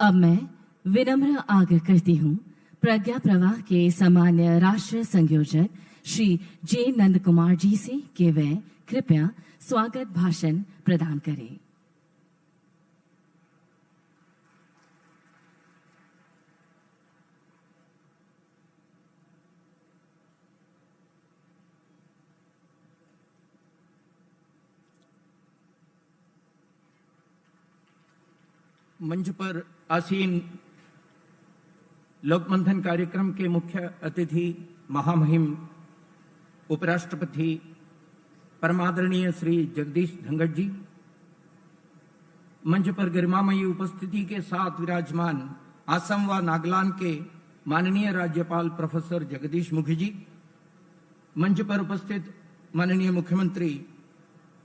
अब मैं विनम्र आग्रह करती हूँ प्रज्ञा प्रवाह के सामान्य राष्ट्र संयोजक श्री जे नंद कुमार जी से कि वे कृपया स्वागत भाषण प्रदान करें। मंच पर आसीन लोकमंथन कार्यक्रम के मुख्य अतिथि महामहिम उपराष्ट्रपति परमादरणीय श्री जगदीश धनखड़ जी, मंच पर गरिमामयी उपस्थिति के साथ विराजमान असम व नागालैंड के माननीय राज्यपाल प्रोफेसर जगदीश मुखी जी, मंच पर उपस्थित माननीय मुख्यमंत्री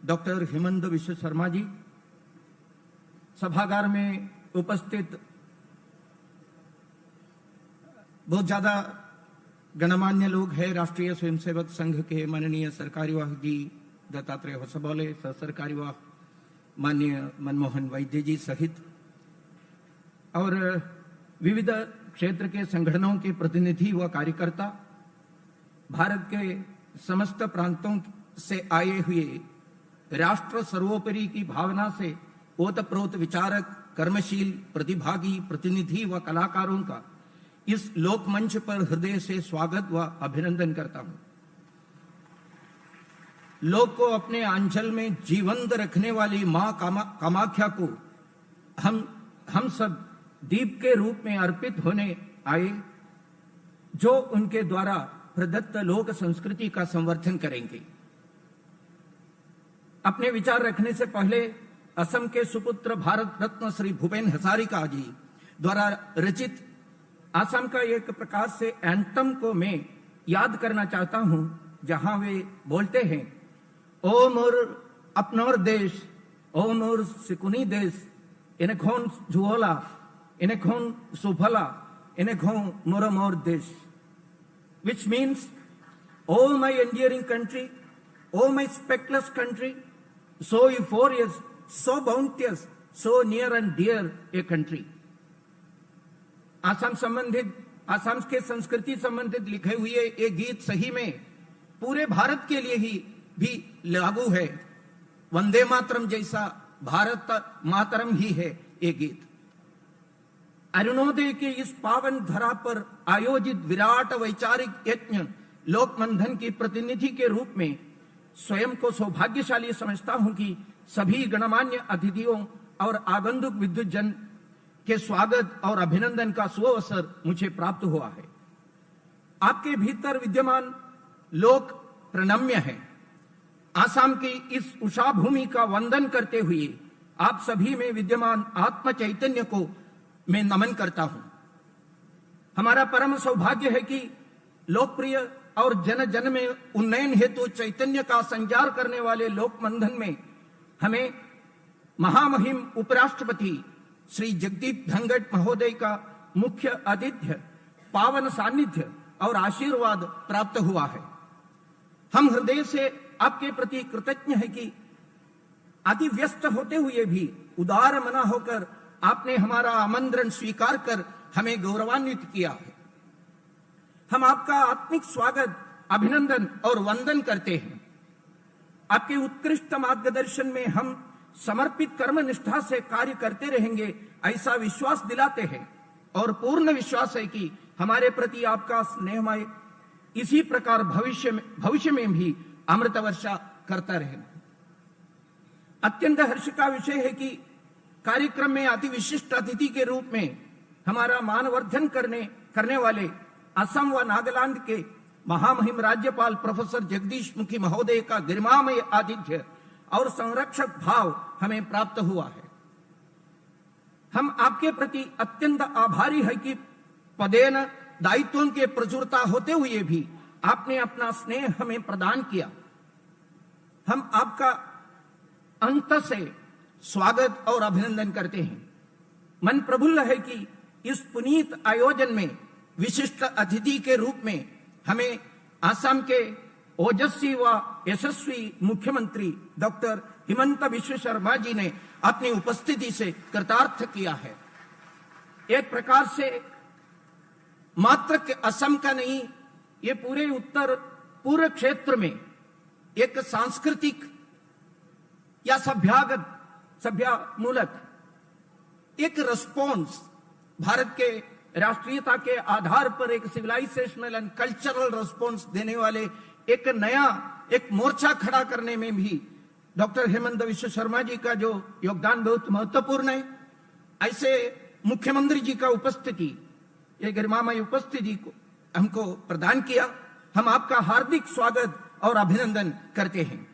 डॉक्टर हिमंत विश्व शर्मा जी, सभागार में उपस्थित बहुत ज्यादा गणमान्य लोग हैं। राष्ट्रीय स्वयंसेवक संघ के माननीय सरकारी वाह जी दत्तात्रेय होसबोले, सह सरकारी वाह माननीय मनमोहन वैद्य जी सहित और विविध क्षेत्र के संगठनों के प्रतिनिधि व कार्यकर्ता, भारत के समस्त प्रांतों से आए हुए राष्ट्र सर्वोपरि की भावना से ओतप्रोत विचारक, कर्मशील, प्रतिभागी, प्रतिनिधि व कलाकारों का इस लोक मंच पर हृदय से स्वागत व अभिनंदन करता हूं। लोक को अपने आंचल में जीवंत रखने वाली मां कामाख्या को हम सब दीप के रूप में अर्पित होने आए, जो उनके द्वारा प्रदत्त लोक संस्कृति का संवर्धन करेंगे। अपने विचार रखने से पहले असम के सुपुत्र भारत रत्न श्री भूपेन हजारिका जी द्वारा रचित असम का एक प्रकार से एंथम को मैं याद करना चाहता हूं, जहां वे बोलते हैं, ओ मोर अपनोर देश, ओ मोर सिकुनी देश, इनखोन जुओला, इनखोन सुफला, इनखोन मोर मोर देश, which means, oh my enduring country, oh my speckless country, so euphorious, so bounteous, so near and dear a country। Assam के संस्कृति संबंधित लिखे हुए ये गीत सही में पूरे भारत के लिए ही भी लागू है। वंदे मातरम जैसा भारत मातरम ही है ये गीत। अरुणोदय के इस पावन धरा पर आयोजित विराट वैचारिक यज्ञ लोकमंथन की प्रतिनिधि के रूप में स्वयं को सौभाग्यशाली समझता हूं कि सभी गणमान्य अतिथियों और आगंतुक विद्युत जन के स्वागत और अभिनंदन का सुअवसर मुझे प्राप्त हुआ है। आपके भीतर विद्यमान लोक प्रणम्य है। आसाम की इस उषा भूमि का वंदन करते हुए आप सभी में विद्यमान आत्म चैतन्य को मैं नमन करता हूं। हमारा परम सौभाग्य है कि लोकप्रिय और जन जन में उन्नयन हेतु चैतन्य का संचार करने वाले लोकमंथन में हमें महामहिम उपराष्ट्रपति श्री जगदीप धनखड़ महोदय का मुख्य आतिथ्य, पावन सानिध्य और आशीर्वाद प्राप्त हुआ है। हम हृदय से आपके प्रति कृतज्ञ है कि अति व्यस्त होते हुए भी उदार मना होकर आपने हमारा आमंत्रण स्वीकार कर हमें गौरवान्वित किया है। हम आपका आत्मिक स्वागत, अभिनंदन और वंदन करते हैं। आपके उत्कृष्ट मार्गदर्शन में हम समर्पित कर्म निष्ठा से कार्य करते रहेंगे, ऐसा विश्वास दिलाते हैं और पूर्ण विश्वास है कि हमारे प्रति आपका स्नेहमय इसी प्रकार भविष्य में भी अमृत वर्षा करता रहेगा। अत्यंत हर्ष का विषय है कि कार्यक्रम में अति विशिष्ट अतिथि के रूप में हमारा मानवर्धन करने वाले असम व नागालैंड के महामहिम राज्यपाल प्रोफेसर जगदीश मुखी महोदय का गरिमामय आतिथ्य और संरक्षक भाव हमें प्राप्त हुआ है। हम आपके प्रति अत्यंत आभारी है कि पदेन दायित्वों के प्रचुरता होते हुए भी आपने अपना स्नेह हमें प्रदान किया। हम आपका अंत से स्वागत और अभिनंदन करते हैं। मन प्रफुल्ल है कि इस पुनीत आयोजन में विशिष्ट अतिथि के रूप में हमें असम के ओजस्वी व यशस्वी मुख्यमंत्री डॉक्टर हिमंता बिश्व शर्मा जी ने अपनी उपस्थिति से कृतार्थ किया है। एक प्रकार से मात्र के असम का नहीं, ये पूरे उत्तर पूर्व क्षेत्र में एक सांस्कृतिक या सभ्यामूलक एक रिस्पॉन्स, भारत के राष्ट्रीयता के आधार पर एक सिविलाइजेशनल एंड कल्चरल रिस्पॉन्स देने वाले एक नया एक मोर्चा खड़ा करने में भी डॉक्टर हेमंत विश्व शर्मा जी का जो योगदान बहुत महत्वपूर्ण है। ऐसे मुख्यमंत्री जी का उपस्थिति, ये गरिमामय उपस्थिति को हमको प्रदान किया। हम आपका हार्दिक स्वागत और अभिनंदन करते हैं।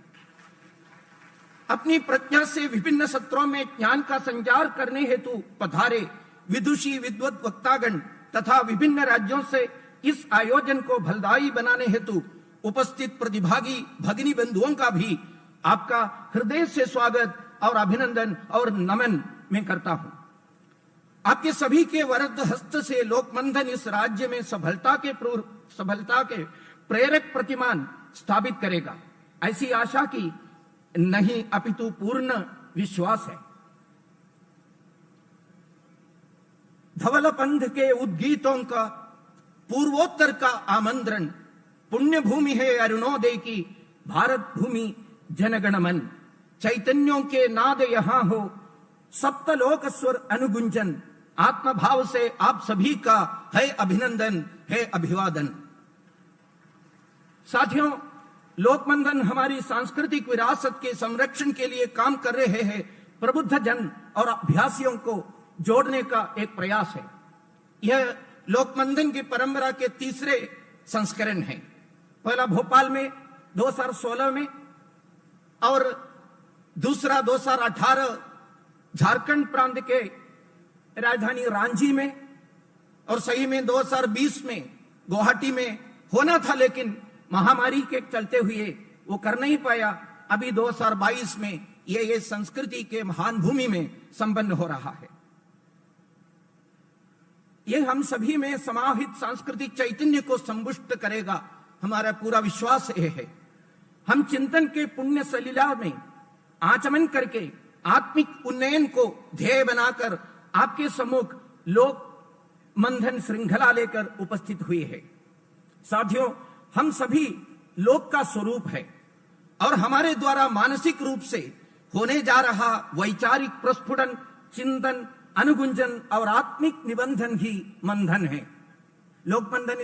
अपनी प्रज्ञा से विभिन्न सत्रों में ज्ञान का संचार करने हेतु पधारे विदुषी विद्वत वक्तागण तथा विभिन्न राज्यों से इस आयोजन को फलदायी बनाने हेतु उपस्थित प्रतिभागी भगिनी बंधुओं का भी आपका हृदय से स्वागत और अभिनंदन और नमन मैं करता हूं। आपके सभी के वरद हस्त से लोकमंथन इस राज्य में सफलता के प्रेरक प्रतिमान स्थापित करेगा, ऐसी आशा की नहीं अपितु पूर्ण विश्वास है। धवल पंथ के उद्गीतों का पूर्वोत्तर का आमंत्रण, पुण्य भूमि है अरुणोदय की भारत भूमि जनगण मन, चैतन्यों के नाद यहां हो सप्तलोक स्वर अनुगुंजन, आत्मभाव से आप सभी का है अभिनंदन, है अभिवादन। साथियों, लोकमंथन हमारी सांस्कृतिक विरासत के संरक्षण के लिए काम कर रहे हैं प्रबुद्ध जन और अभ्यासियों को जोड़ने का एक प्रयास है। यह लोकमंथन की परंपरा के तीसरे संस्करण है। पहला भोपाल में 2016 में और दूसरा 2018 झारखंड प्रांत के राजधानी रांची में, और सही में 2020 में गुवाहाटी में होना था, लेकिन महामारी के चलते हुए वो कर नहीं पाया। अभी 2022 में ये संस्कृति के महान भूमि में संपन्न हो रहा है। ये हम सभी में समाहित सांस्कृतिक चैतन्य को संपुष्ट करेगा, हमारा पूरा विश्वास ये है। हम चिंतन के पुण्य सलीला में आचमन करके आत्मिक उन्नयन को ध्येय बनाकर आपके सम्मुख लोक मंथन श्रृंखला लेकर उपस्थित हुए हैं। साथियों, हम सभी लोक का स्वरूप है और हमारे द्वारा मानसिक रूप से होने जा रहा वैचारिक प्रस्फुटन, चिंतन, अनुगुंजन और आत्मिक निबंधन ही मंथन है। लोकमंथन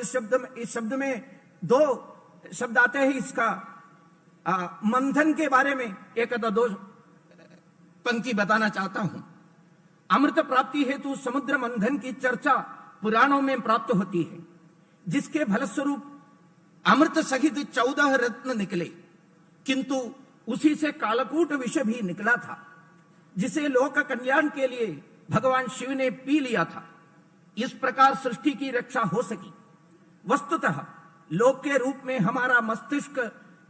इस शब्द में दो शब्द आते हैं। इसका मंथन के बारे में एक दो पंक्ति बताना चाहता हूं। अमृत प्राप्ति हेतु समुद्र मंथन की चर्चा पुराणों में प्राप्त होती है, जिसके फलस्वरूप अमृत सहित 14 रत्न निकले, किंतु उसी से कालकूट विष भी निकला था, जिसे लोक कल्याण के लिए भगवान शिव ने पी लिया था। इस प्रकार सृष्टि की रक्षा हो सकी। वस्तुतः लोक के रूप में हमारा मस्तिष्क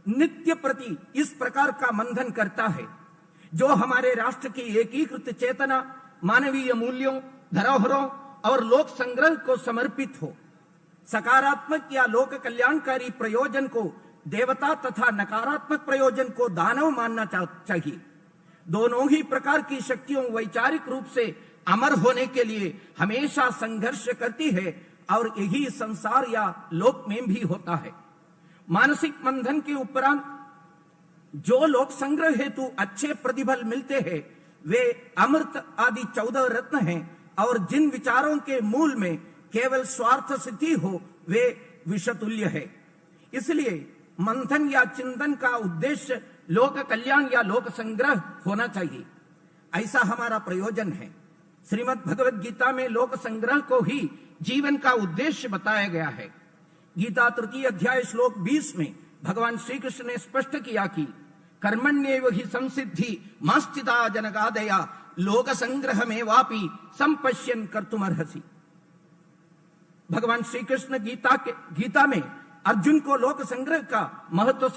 नित्य प्रति इस प्रकार का मंथन करता है, जो हमारे राष्ट्र की एकीकृत चेतना, मानवीय मूल्यों, धरोहरों और लोक संग्रह को समर्पित हो। सकारात्मक या लोक कल्याणकारी प्रयोजन को देवता तथा नकारात्मक प्रयोजन को दानव मानना चाहिए। दोनों ही प्रकार की शक्तियों वैचारिक रूप से अमर होने के लिए हमेशा संघर्ष करती है, और यही संसार या लोक में भी होता है। मानसिक मंथन के उपरांत जो लोक संग्रह हेतु अच्छे प्रतिफल मिलते हैं, वे अमृत आदि 14 रत्न हैं, और जिन विचारों के मूल में केवल स्वार्थ सिद्धि हो, वे विषतुल्य है। इसलिए मंथन या चिंतन का उद्देश्य लोक कल्याण या लोक संग्रह होना चाहिए, ऐसा हमारा प्रयोजन है। श्रीमद् भगवद गीता में लोक संग्रह को ही जीवन का उद्देश्य बताया गया है। गीता 3 अध्याय श्लोक 20 में भगवान श्री कृष्ण ने स्पष्ट किया कि कर्मण्येव हि संसिद्धि मास्तिता जनकादया लोक संग्रह में वापि संपश्यन कर्तुमर्हसि। भगवान श्री कृष्ण गीता में अर्जुन को लोक संग्रह का महत्व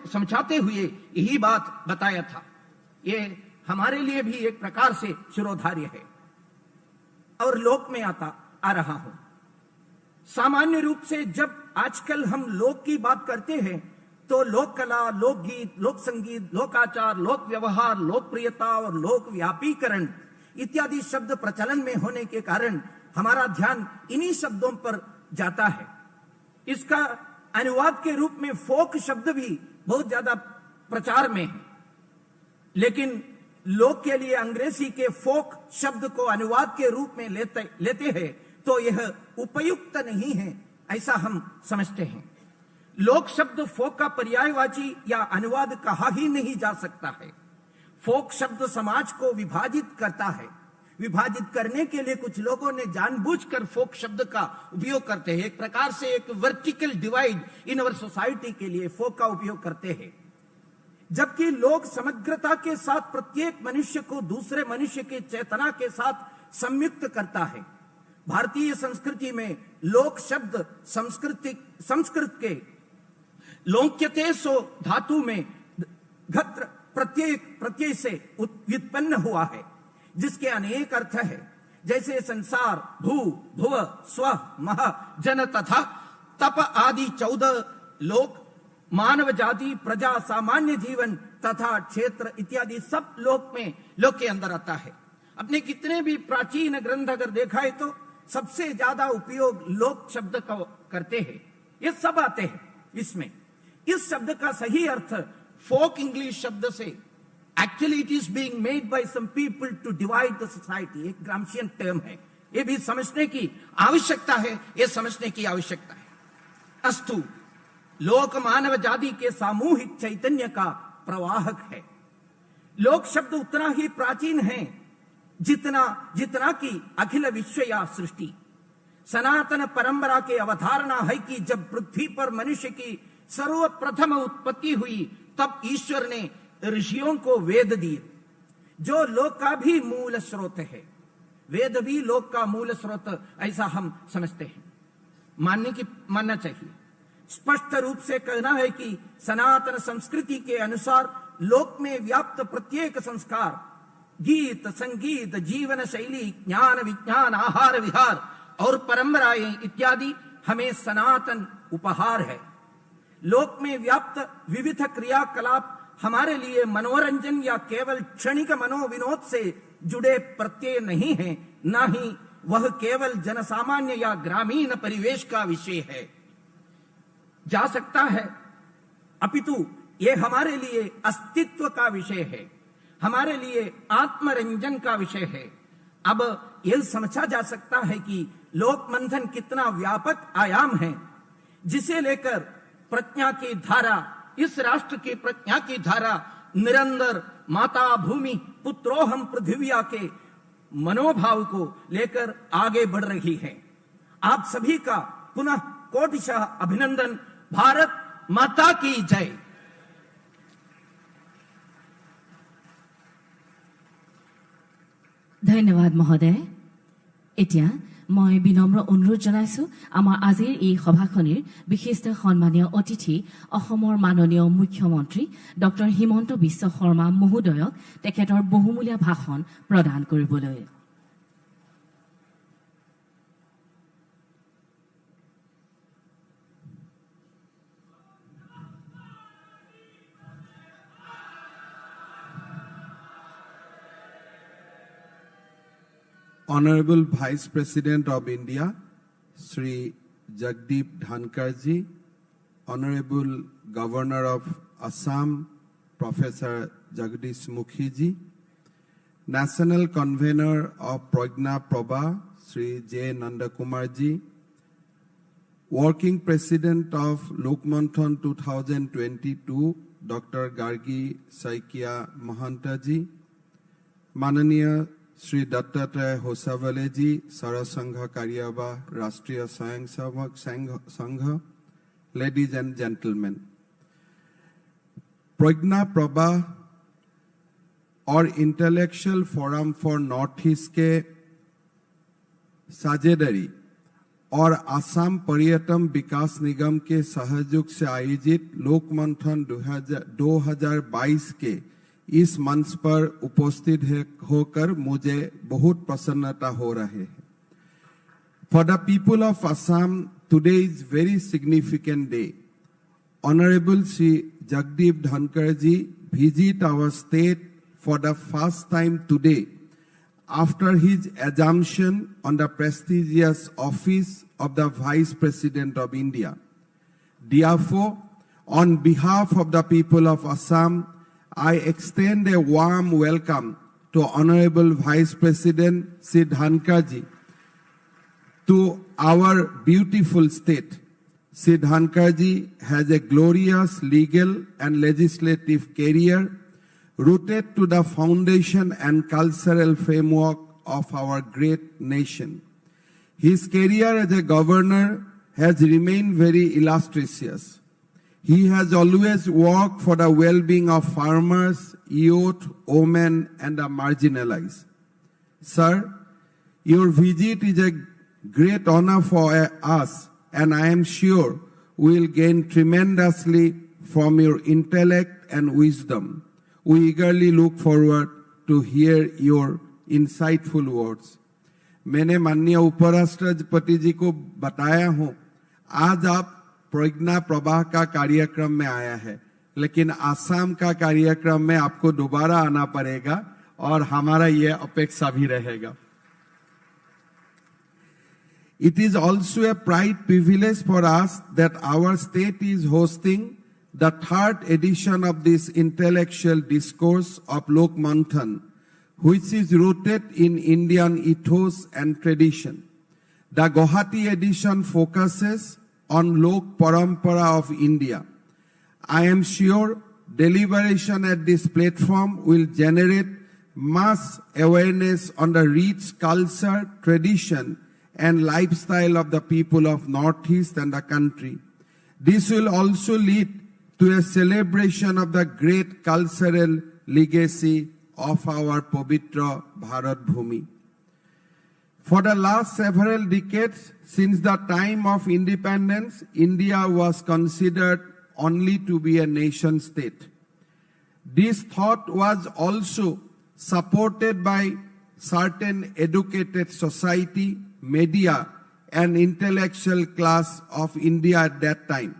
समझाते हुए यही बात बताया था। ये हमारे लिए भी एक प्रकार से शिरोधार्य है। और लोक में आ रहा हूं। सामान्य रूप से जब आजकल हम लोक की बात करते हैं, तो लोक कला, लोकगीत, लोक संगीत, लोकाचार, लोक व्यवहार, लोकप्रियता और लोक व्यापीकरण इत्यादि शब्द प्रचलन में होने के कारण हमारा ध्यान इन्हीं शब्दों पर जाता है। इसका अनुवाद के रूप में फोक शब्द भी बहुत ज्यादा प्रचार में है, लेकिन लोग के लिए अंग्रेजी के फोक शब्द को अनुवाद के रूप में लेते हैं तो यह उपयुक्त नहीं है, ऐसा हम समझते हैं। लोक शब्द फोक का पर्यायवाची या अनुवाद कहा ही नहीं जा सकता है। फोक शब्द समाज को विभाजित करता है। विभाजित करने के लिए कुछ लोगों ने जानबूझकर फोक शब्द का उपयोग करते हैं। एक प्रकार से एक vertical divide in our society के लिए फोक का उपयोग करते हैं, जबकि लोग समग्रता के साथ प्रत्येक मनुष्य को दूसरे मनुष्य की चेतना के साथ संयुक्त करता है। भारतीय संस्कृति में लोक शब्द संस्कृत के लोक्यते सो धातु में घत्र प्रत्यय से व्युत्पन्न हुआ है, जिसके अनेक अर्थ है, जैसे संसार, भू, भुव, स्व, मह, जन तथा तप आदि 14 लोक, मानव जाति, प्रजा, सामान्य जीवन तथा क्षेत्र इत्यादि सब लोक के अंदर आता है। अपने कितने भी प्राचीन ग्रंथ अगर देखा है तो सबसे ज्यादा उपयोग लोक शब्द का करते हैं। ये सब आते हैं इसमें। इस शब्द का सही अर्थ फोक इंग्लिश शब्द से actually it is being made by some people to divide the society, एक ग्रामशियन टर्म है। ये भी समझने की आवश्यकता है, ये समझने की आवश्यकता है। अस्तु, लोक मानव जाति के सामूहिक चैतन्य का प्रवाहक है। लोक शब्द उतना ही प्राचीन है जितना कि अखिल विश्व या सृष्टि। सनातन परंपरा के अवधारणा है कि जब पृथ्वी पर मनुष्य की सर्वप्रथम उत्पत्ति हुई तब ईश्वर ने ऋषियों को वेद दिए, जो लोक का भी मूल स्रोत है। वेद भी लोक का मूल स्रोत, ऐसा हम समझते हैं, मानना चाहिए। स्पष्ट रूप से कहना है कि सनातन संस्कृति के अनुसार लोक में व्याप्त प्रत्येक संस्कार, गीत, संगीत, जीवन शैली, ज्ञान, विज्ञान, आहार विहार और परंपराएं इत्यादि हमें सनातन उपहार है। लोक में व्याप्त विविध क्रियाकलाप हमारे लिए मनोरंजन या केवल क्षणिक मनोविनोद से जुड़े प्रत्यय नहीं है, न ही वह केवल जनसामान्य या ग्रामीण परिवेश का विषय है जा सकता है, अपितु ये हमारे लिए अस्तित्व का विषय है, हमारे लिए आत्मरंजन का विषय है। अब यह समझा जा सकता है कि लोकमंथन कितना व्यापक आयाम है, जिसे लेकर प्रज्ञा की धारा, इस राष्ट्र की प्रज्ञा की धारा निरंतर माता भूमि पुत्रोहम पृथ्विया के मनोभाव को लेकर आगे बढ़ रही है। आप सभी का पुनः कोटिशः अभिनंदन। भारत माता की जय। धन्यवाद महोदय। এতিয়া মই বিনম্ৰ অনুৰোধ জনাইছো আমাৰ আজিৰ এই সভাখনিৰ বিশিষ্ট সন্মানীয় অতিথি অসমৰ মাননীয় মুখ্যমন্ত্ৰী ডক্টৰ হিমন্ত বিশ্ব শৰ্মা মহোদয়ক তেখেতৰ বহুমূলীয়া ভাষণ প্ৰদান কৰিবলৈ। Honorable Vice President of India, Shri Jagdeep Dhankhar ji, Honorable Governor of Assam, Professor Jagdish Mukhi ji, National Convener of Prajna Prabha, Shri J. Nandakumar ji, Working President of Lokmanthan 2022, Dr. Gargi Saikia Himanta ji, Mananiya Shri Dattatreya होसावले जी, सरसंघ कार्यवा राष्ट्रीय स्वयंसेवक संघ, ladies and gentleman, प्रज्ञा प्रभा और intellectual forum for north east के साझेदारी और आसाम पर्यटन विकास निगम के सहयोग से आयोजित लोकमंथन 2022 के इस मंच पर उपस्थित होकर मुझे बहुत प्रसन्नता हो रही है। For the people of Assam, today is very significant day. Honorable Shri Jagdeep Dhankhar ji visit our state for the first time today after his assumption on the prestigious office of the Vice President of India. Therefore, on behalf of the people of Assam, I extend a warm welcome to Honorable Vice President Shri Dhankhar ji to our beautiful state. Shri Dhankhar ji has a glorious legal and legislative career rooted to the foundation and cultural framework of our great nation. His career as a governor has remained very illustrious. He has always worked for the well-being of farmers, youth, women, and the marginalized. Sir, your visit is a great honor for us, and I am sure we will gain tremendously from your intellect and wisdom. We eagerly look forward to hear your insightful words. मैंने माननीय उपराष्ट्रपति जी को बताया हूँ, आज आप प्रज्ञा प्रवाह का कार्यक्रम में आया है, लेकिन आसाम का कार्यक्रम में आपको दोबारा आना पड़ेगा और हमारा ये अपेक्षा भी रहेगा. It is also a pride privilege for us that our state is hosting the 3rd edition of this intellectual discourse of Lokmanthan, which is rooted in Indian ethos and tradition. The Guwahati Edition focuses on Lok Parampara of India. I am sure deliberation at this platform will generate mass awareness on the rich culture, tradition, and lifestyle of the people of North East and the country. This will also lead to a celebration of the great cultural legacy of our Pavitra Bharat Bhumi. For the last several decades, since the time of independence, India was considered only to be a nation state. This thought was also supported by certain educated society, media, and intellectual class of India at that time.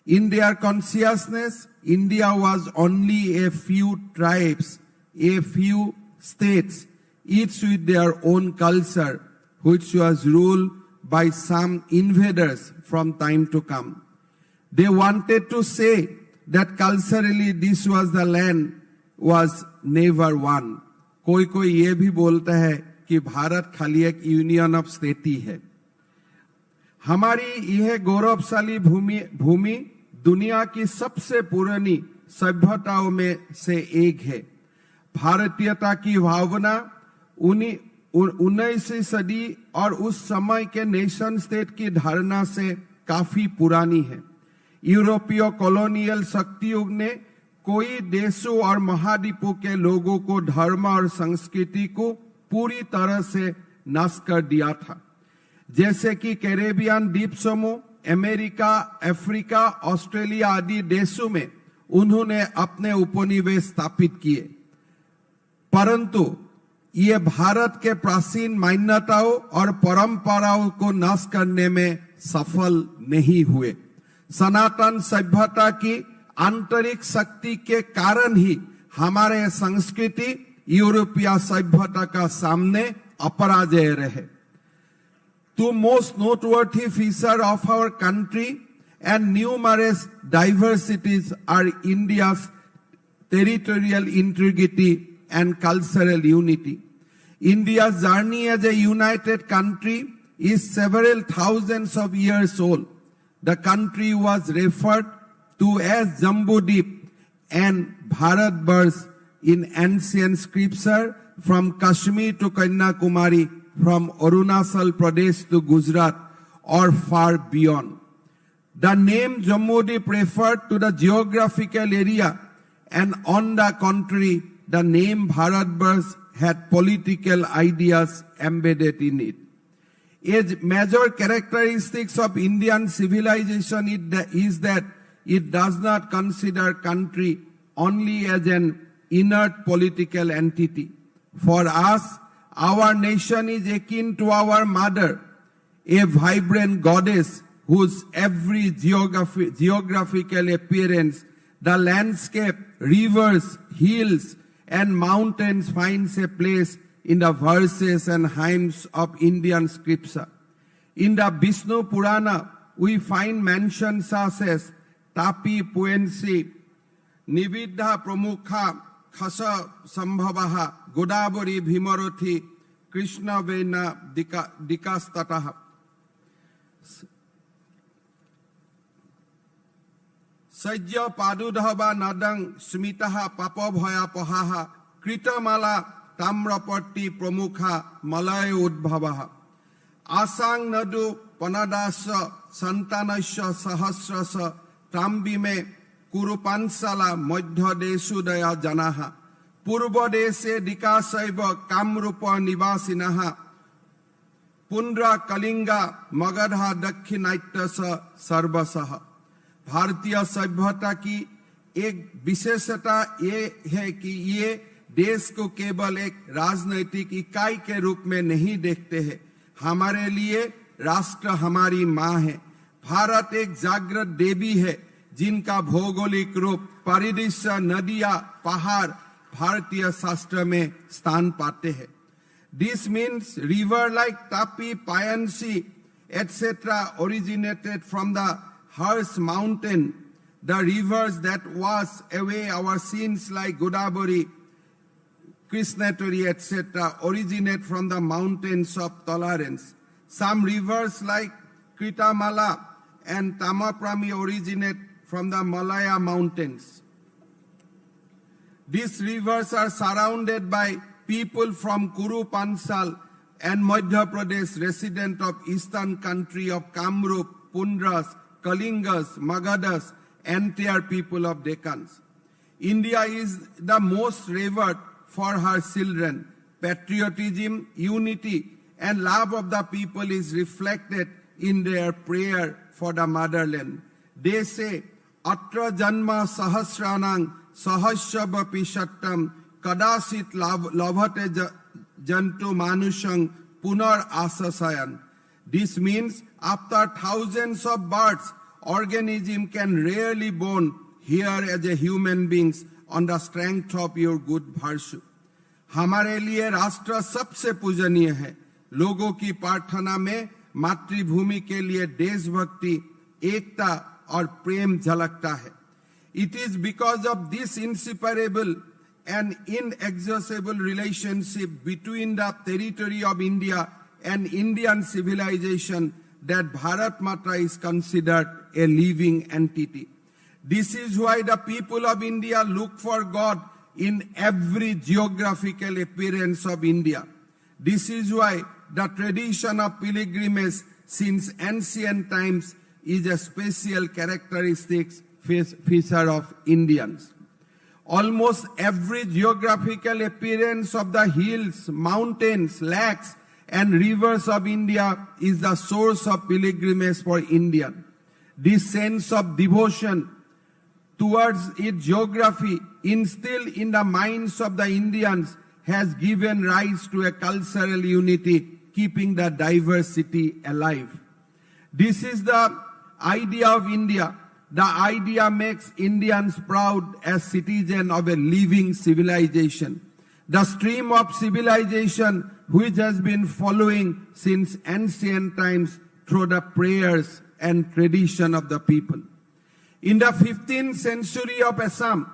In their consciousness, India was only a few tribes, a few states, each with their own culture, which was ruled by some invaders from time to come. They wanted to say that culturally this was the land was never one. कोई कोई ये भी बोलता है कि भारत खाली एक union of state ही है. हमारी यह गौरवशाली भूमि दुनिया की सबसे पुरानी सभ्यताओं में से एक है. भारतीयता की भावना 19वीं सदी और उस समय के नेशन स्टेट की धारणा से काफी पुरानी है. यूरोपीय कॉलोनियल शक्तियों ने कोई देशों और महाद्वीपों के लोगों को धर्म और संस्कृति को पूरी तरह से नष्ट कर दिया था. जैसे कि कैरेबियन द्वीप समूह, अमेरिका, अफ्रीका, ऑस्ट्रेलिया आदि देशों में उन्होंने अपने उपनिवेश स्थापित किए, परंतु ये भारत के प्राचीन मान्यताओं और परंपराओं को नष्ट करने में सफल नहीं हुए. सनातन सभ्यता की आंतरिक शक्ति के कारण ही हमारे संस्कृति यूरोपीय सभ्यता का सामने अपराजय रहे. Two most noteworthy features of our country and numerous diversities are India's territorial integrity and cultural unity. India's journey as a united country is several thousands of years old. The country was referred to as Jambudip and Bharatvarsh in ancient scripture, from Kashmir to Kanyakumari, from Arunachal Pradesh to Gujarat, or far beyond. The name Jambudip referred to the geographical area, and on the contrary, the name Bharatvarsh had political ideas embedded in it. A major characteristics of Indian civilization is that it does not consider country only as an inert political entity. For us, our nation is akin to our mother, a vibrant goddess whose every geographical appearance, the landscape, rivers, hills, and mountains finds a place in the verses and hymns of Indian scripture. In the Vishnu Purana, we find mentions such as Tapi Puensi, Nividha Pramukha, Khasa Sambhavaha, Godavari Bhimarothi, Krishna Vena Dikastataha. Sajya Padudhava Nadang Smitaha Papabhaya Pahaha, Kritamala Tamraparti Pramukha Malaya Udbhavaha. Asang Nadu Panadasa Santanasya Sahasrasa Tambime Kurupansala Madhya Desudaya Janaha Purva Dese Dikasaiva Kamrupa Nivasinaha Pundra Kalinga Magadha Dakhinaittasa Sarvasaha. भारतीय सभ्यता की एक विशेषता ये है कि ये देश को केवल एक राजनैतिक इकाई के रूप में नहीं देखते हैं। हमारे लिए राष्ट्र हमारी माँ है। भारत एक जागृत देवी है जिनका भौगोलिक रूप, परिदृश्य, नदियां, पहाड़ भारतीय शास्त्र में स्थान पाते हैं। This means river like Tapi, Payansi, etc. originated from the Harsh mountain. The rivers that wash away our sins like Godavari, Krishnaturi, etc. originate from the mountains of tolerance. Some rivers like Kritamala and Tamaprami originate from the Malaya mountains. These rivers are surrounded by people from Kuru Pansal and Madhya Pradesh, resident of eastern country of Kamrup, Pundras, Kalingas, Magadhas, entire people of Deccans. India is the most revered for her children. Patriotism, unity, and love of the people is reflected in their prayer for the motherland. They say, Atra Janma Sahasranang Sahasyabapi Shattam Kadasit Lavate Jantu Manushang Punar Asasayan. This means after thousands of births, organism can rarely born here as a human beings on the strength of your good virtue. हमारे लिए राष्ट्र सबसे पूजनीय है। लोगों की प्रार्थना में मातृभूमि के लिए देशभक्ति, एकता और प्रेम झलकता है। It is because of this inseparable and inexhaustible relationship between the territory of India and Indian civilization that Bharat Mata is considered a living entity. This is why the people of India look for God in every geographical appearance of India. This is why the tradition of pilgrimage since ancient times is a special characteristic feature of Indians. Almost every geographical appearance of the hills, mountains, lakes, and rivers of India is the source of pilgrimage for Indian. This sense of devotion towards its geography instilled in the minds of the Indians has given rise to a cultural unity, keeping the diversity alive. This is the idea of India. The idea makes Indians proud as citizens of a living civilization. The stream of civilization which has been following since ancient times through the prayers and tradition of the people. In the 15th century of Assam,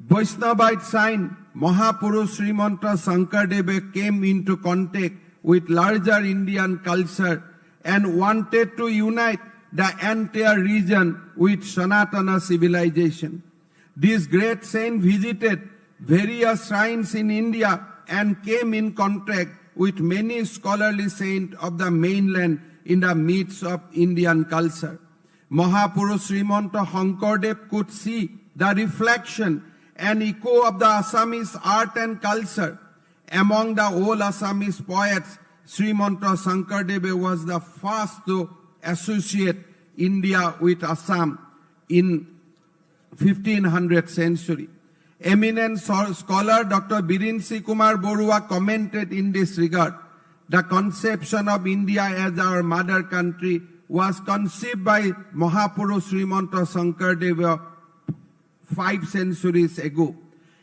Vaishnavite saint Mahapurush Himanta Shankardeva came into contact with larger Indian culture and wanted to unite the entire region with Sanatana civilization. This great saint visited various shrines in India and came in contact with many scholarly saints of the mainland in the midst of Indian culture. Mahapurush Himanta Shankardeva could see the reflection and echo of the Assamese art and culture. Among the old Assamese poets, Himanta Shankardeva was the first to associate India with Assam in 1500th century. Eminent scholar Dr. Birinsi Kumar Borua commented in this regard, the conception of India as our mother country was conceived by Mahapurush Himanta Shankardeva 5 centuries ago.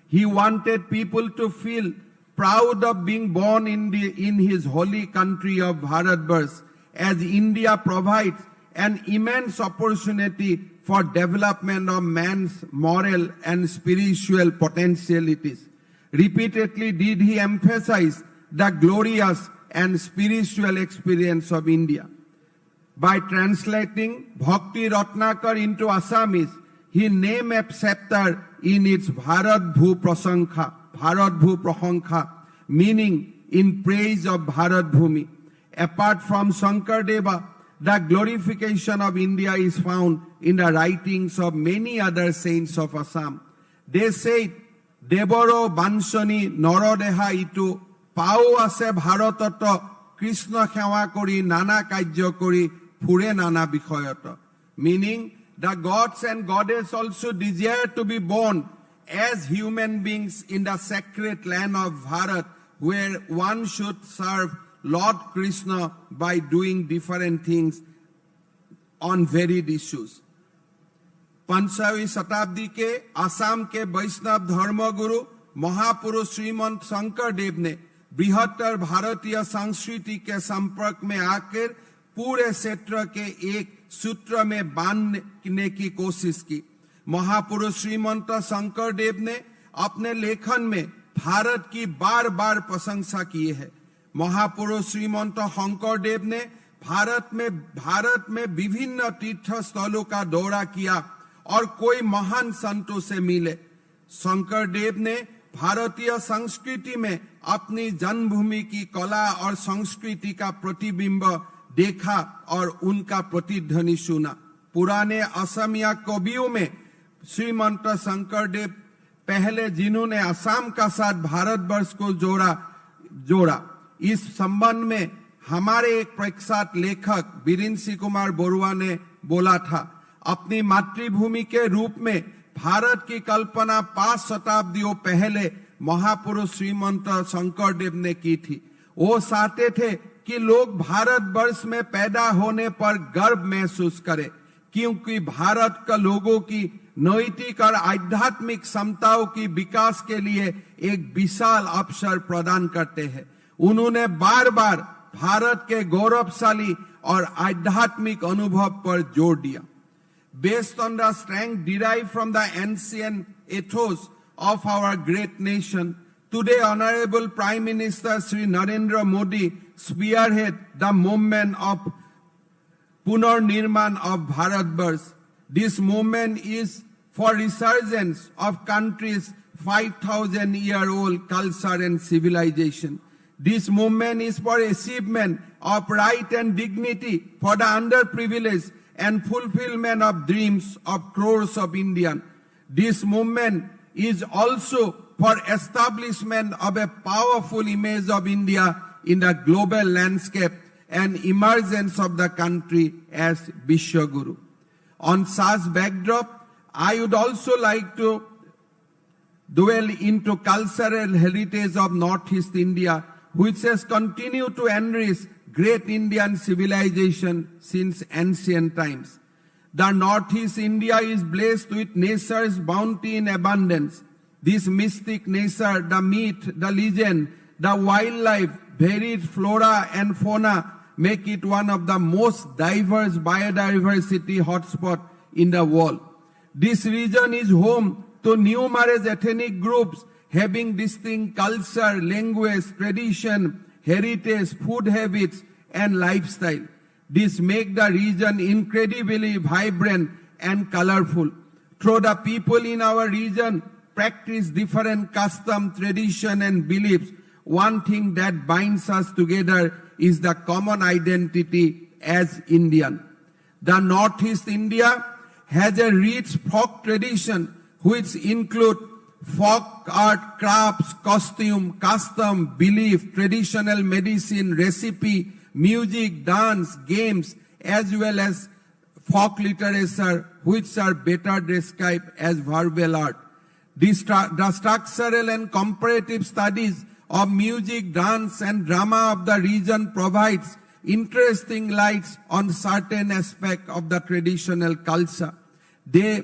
He wanted people to feel proud of being born in his holy country of Bharatvarsh, as India provides an immense opportunity for development of man's moral and spiritual potentialities. Repeatedly did he emphasize the glorious and spiritual experience of India. By translating Bhakti Ratnakar into Assamese, he named a chapter in its Bharat Bhu Prasankha, meaning in praise of Bharat Bhumi. Apart from Shankardeva, the glorification of India is found in the writings of many other saints of Assam. They say, Devaro Banshani Norodeha itu Pao ase Bharatato Krishna Khewa kori Nana Kajya kori Phure Nana Bikhoyata. Meaning, the gods and goddesses also desire to be born as human beings in the sacred land of Bharat, where one should serve Lord Krishna by doing different things on varied issues. 15वीं शताब्दी के असम के वैष्णव धर्मगुरु महापुरुष श्रीमंत शंकर देव ने बृहत्तर भारतीय संस्कृति के संपर्क में आकर पूरे क्षेत्र के एक सूत्र में बांधने की कोशिश की। महापुरुष श्रीमंत शंकर देव ने अपने लेखन में भारत की बार बार प्रशंसा की है। महापुरुष श्रीमंत शंकर देव ने भारत में विभिन्न तीर्थ स्थलों का दौरा किया और कोई महान संतों से मिले। शंकर देव ने भारतीय संस्कृति में अपनी जन्मभूमि की कला और संस्कृति का प्रतिबिंब देखा और उनका प्रतिध्वनि सुना। पुराने असमिया कवियों में श्रीमंत शंकर देव पहले जिन्होंने असम का साथ भारतवर्ष को जोड़ा। इस संबंध में हमारे एक प्रख्यात लेखक बीरेंद्र कुमार बरुआ ने बोला था, अपनी मातृभूमि के रूप में भारत की कल्पना 5 शताब्दियों पहले महापुरुष श्रीमंत शंकर देव ने की थी। वो चाहते थे कि लोग भारतवर्ष में पैदा होने पर गर्व महसूस करें, क्योंकि भारत का लोगों की नैतिक और आध्यात्मिक क्षमताओं की विकास के लिए एक विशाल अवसर प्रदान करते हैं। उन्होंने बार बार भारत के गौरवशाली और आध्यात्मिक अनुभव पर जोर दिया। Based on the strength derived from the ancient ethos of our great nation, today Honorable Prime Minister Shri Narendra Modi spearhead the movement of Punarnirman of Bharatvarsh. This movement is for resurgence of country's 5,000-year-old culture and civilization. This movement is for achievement of right and dignity for the underprivileged and fulfillment of dreams of crores of Indians. This movement is also for establishment of a powerful image of India in the global landscape and emergence of the country as Biswa Guru. On such backdrop, I would also like to dwell into cultural heritage of North East India, which has continued to enrich great Indian civilization since ancient times. The Northeast India is blessed with nature's bounty in abundance. This mystic nature, the myth, the legend, the wildlife, varied flora and fauna make it one of the most diverse biodiversity hotspots in the world. This region is home to numerous ethnic groups having distinct culture, language, tradition, heritage, food habits, and lifestyle. This makes the region incredibly vibrant and colorful. Though the people in our region practice different customs, tradition, and beliefs, one thing that binds us together is the common identity as Indian. The Northeast India has a rich folk tradition which include folk art, crafts, costume, custom, belief, traditional medicine, recipe, music, dance, games, as well as folk literature, which are better described as verbal art. The structural and comparative studies of music, dance, and drama of the region provides interesting lights on certain aspects of the traditional culture. They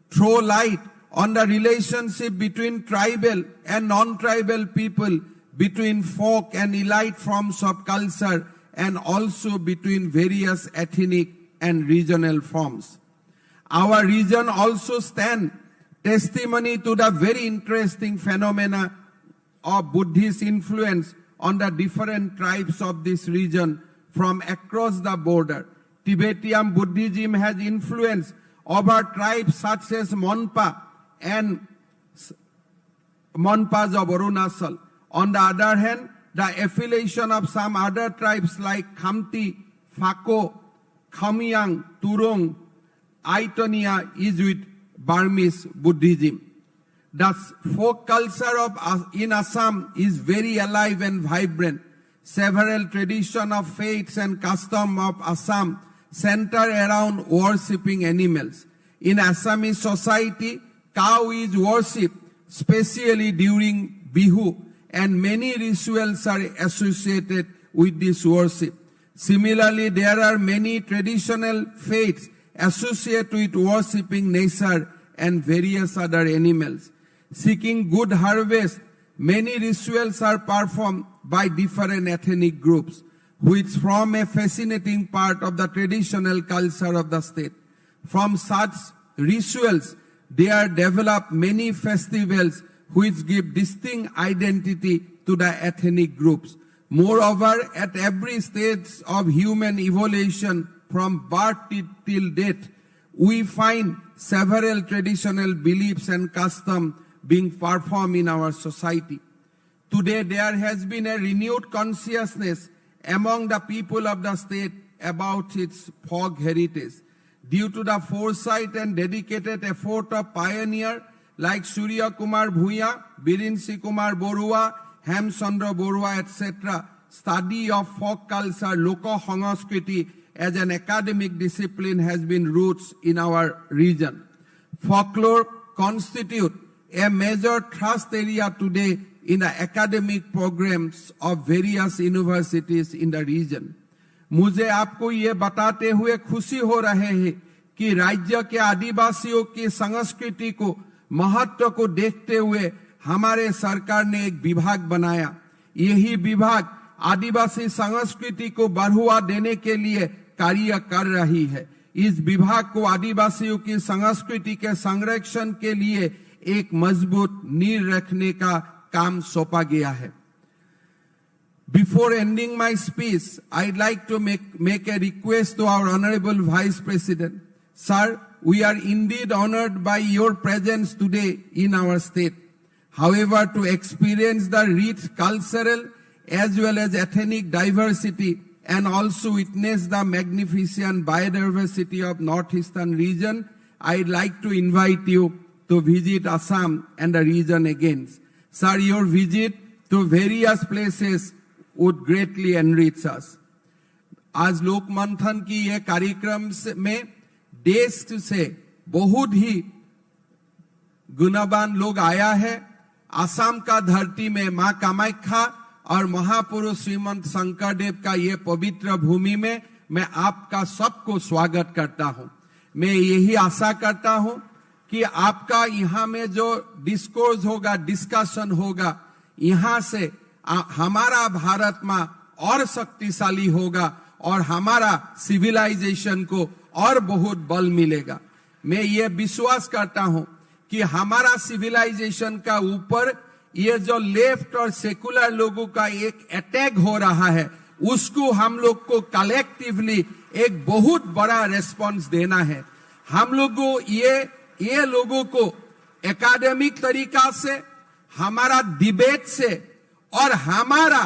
throw light on the relationship between tribal and non-tribal people, between folk and elite forms of culture, and also between various ethnic and regional forms. Our region also stands testimony to the very interesting phenomena of Buddhist influence on the different tribes of this region from across the border. Tibetan Buddhism has influence over tribes such as Monpa and Monpas of Arunachal. On the other hand, the affiliation of some other tribes like Khamti, Phako, Khamyang, Turong, Aitonia is with Burmese Buddhism. The folk culture in Assam is very alive and vibrant. Several traditions of faiths and customs of Assam center around worshipping animals. In Assamese society, cow is worshipped, especially during Bihu, and many rituals are associated with this worship. Similarly, there are many traditional faiths associated with worshipping nature and various other animals. Seeking good harvest, many rituals are performed by different ethnic groups, which form a fascinating part of the traditional culture of the state. From such rituals, there develop many festivals which give distinct identity to the ethnic groups. Moreover, at every stage of human evolution, from birth till death, we find several traditional beliefs and customs being performed in our society. Today, there has been a renewed consciousness among the people of the state about its folk heritage. Due to the foresight and dedicated effort of pioneers like Surya Kumar Bhuya, Birinsi Kumar Borua, Hemchandra Borua, etc., study of folk culture, Lok Sanskriti, as an academic discipline has been roots in our region. Folklore constitutes a major thrust area today in the academic programs of various universities in the region. मुझे आपको ये बताते हुए खुशी हो रहे हैं कि राज्य के आदिवासियों की संस्कृति को महत्व को देखते हुए हमारे सरकार ने एक विभाग बनाया। यही विभाग आदिवासी संस्कृति को बढ़ावा देने के लिए कार्य कर रही है। इस विभाग को आदिवासियों की संस्कृति के संरक्षण के लिए एक मजबूत नींव रखने का काम सौंपा गया है। Before ending my speech, I'd like to make a request to our Honorable Vice President. Sir, we are indeed honored by your presence today in our state. However, to experience the rich cultural as well as ethnic diversity and also witness the magnificent biodiversity of northeastern region, I'd like to invite you to visit Assam and the region again. Sir, your visit to various places would greatly enrich us. आज लोकमंथन की ये कार्यक्रम में देश से बहुत ही गुणवान लोग आया है। असम का धरती में मां कामाख्या और महापुरुष श्रीमंत शंकरदेव का ये पवित्र भूमि में मैं आपका सबको स्वागत करता हूं। मैं यही आशा करता हूं कि आपका यहाँ में जो डिस्कोर्स होगा, डिस्कशन होगा, यहाँ से हमारा भारत में और शक्तिशाली होगा और हमारा सिविलाइजेशन को और बहुत बल मिलेगा। मैं ये विश्वास करता हूं कि हमारा सिविलाइजेशन का ऊपर ये जो लेफ्ट और सेकुलर लोगों का एक अटैक हो रहा है, उसको हम लोग को कलेक्टिवली एक बहुत बड़ा रेस्पॉन्स देना है। हम लोग को ये लोगों को एकेडमिक तरीका से, हमारा डिबेट से और हमारा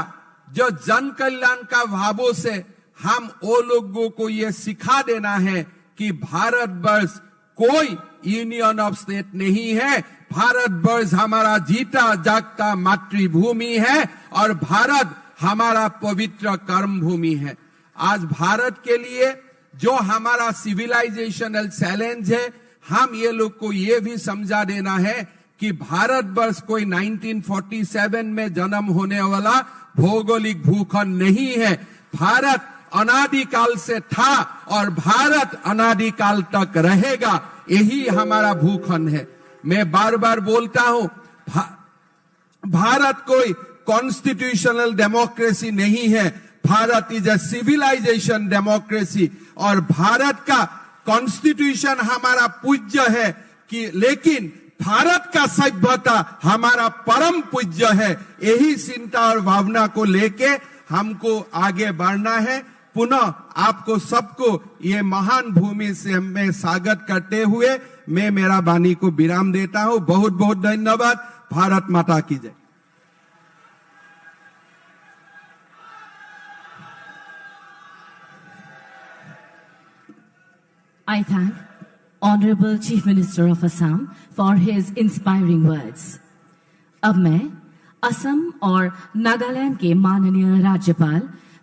जो जन कल्याण का भावों से हम वो लोगों को ये सिखा देना है कि भारतवर्ष कोई यूनियन ऑफ स्टेट नहीं है। भारतवर्ष हमारा जीता जागता मातृभूमि है और भारत हमारा पवित्र कर्म भूमि है। आज भारत के लिए जो हमारा सिविलाइजेशनल चैलेंज है, हम ये लोग को ये भी समझा देना है कि भारतवर्ष कोई 1947 में जन्म होने वाला भौगोलिक भूखंड नहीं है। भारत अनादिकाल से था और भारत अनादिकाल तक रहेगा। यही हमारा भूखंड है। मैं बार बार बोलता हूं, भारत कोई कॉन्स्टिट्यूशनल डेमोक्रेसी नहीं है, Bharat is a civilisation democracy. और भारत का कॉन्स्टिट्यूशन हमारा पूज्य है कि, लेकिन भारत का सभ्यता हमारा परम पूज्य है। यही चिंता और भावना को लेके हमको आगे बढ़ना है। पुनः आपको सबको ये महान भूमि से मैं स्वागत करते हुए मैं मेरा वाणी को विराम देता हूं। बहुत बहुत धन्यवाद। भारत माता की जय। I thank Honorable Chief Minister of Assam for his inspiring words. अब मैं असम और नागालैंड के माननीय राज्यपाल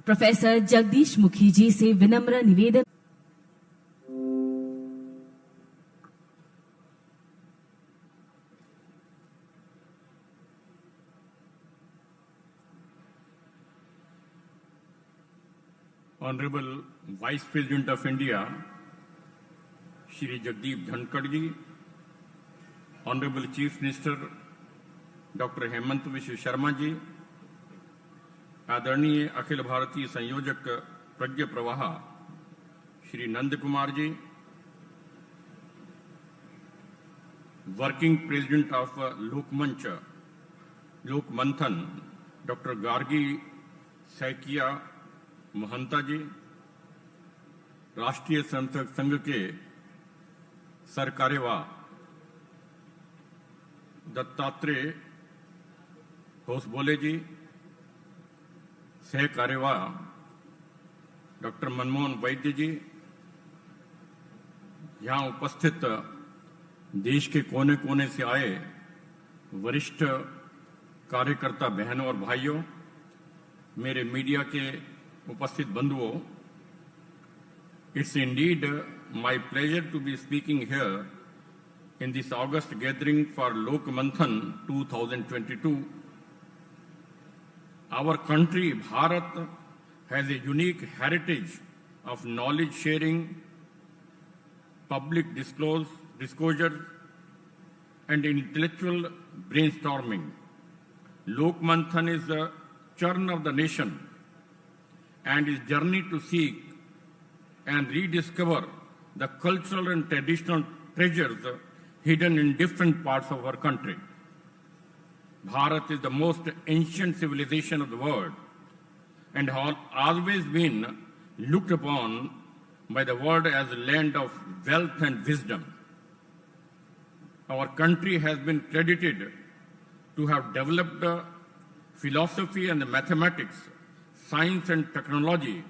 प्रोफेसर जगदीश मुखी जी से विनम्र निवेदन। Honorable Vice President of India, Shri Jagdeep Dhankhar ji, Honorable Chief Minister Dr. Himanta Biswa Sarma ji, आदरणीय अखिल भारतीय संयोजक Pragya Pravah Shri Nand Kumar ji, working president of Lokmanch Lokmanthan doctor Gargi Saikia Mahanta ji, Rashtriya Swayamsevak संघ के सरकार्यवाह दत्तात्रेय होसबोले जी, सह कार्यवाह डॉक्टर मनमोहन वैद्य जी, यहाँ उपस्थित देश के कोने कोने से आए वरिष्ठ कार्यकर्ता बहनों और भाइयों, मेरे मीडिया के उपस्थित बंधुओं, it's indeed my pleasure to be speaking here in this August gathering for Lokmanthan 2022. Our country, Bharat, has a unique heritage of knowledge sharing, public disclosure, and intellectual brainstorming. Lokmanthan is the churn of the nation and its journey to seek and rediscover the cultural and traditional treasures hidden in different parts of our country. Bharat is the most ancient civilization of the world and has always been looked upon by the world as a land of wealth and wisdom. Our country has been credited to have developed philosophy and mathematics, science and technology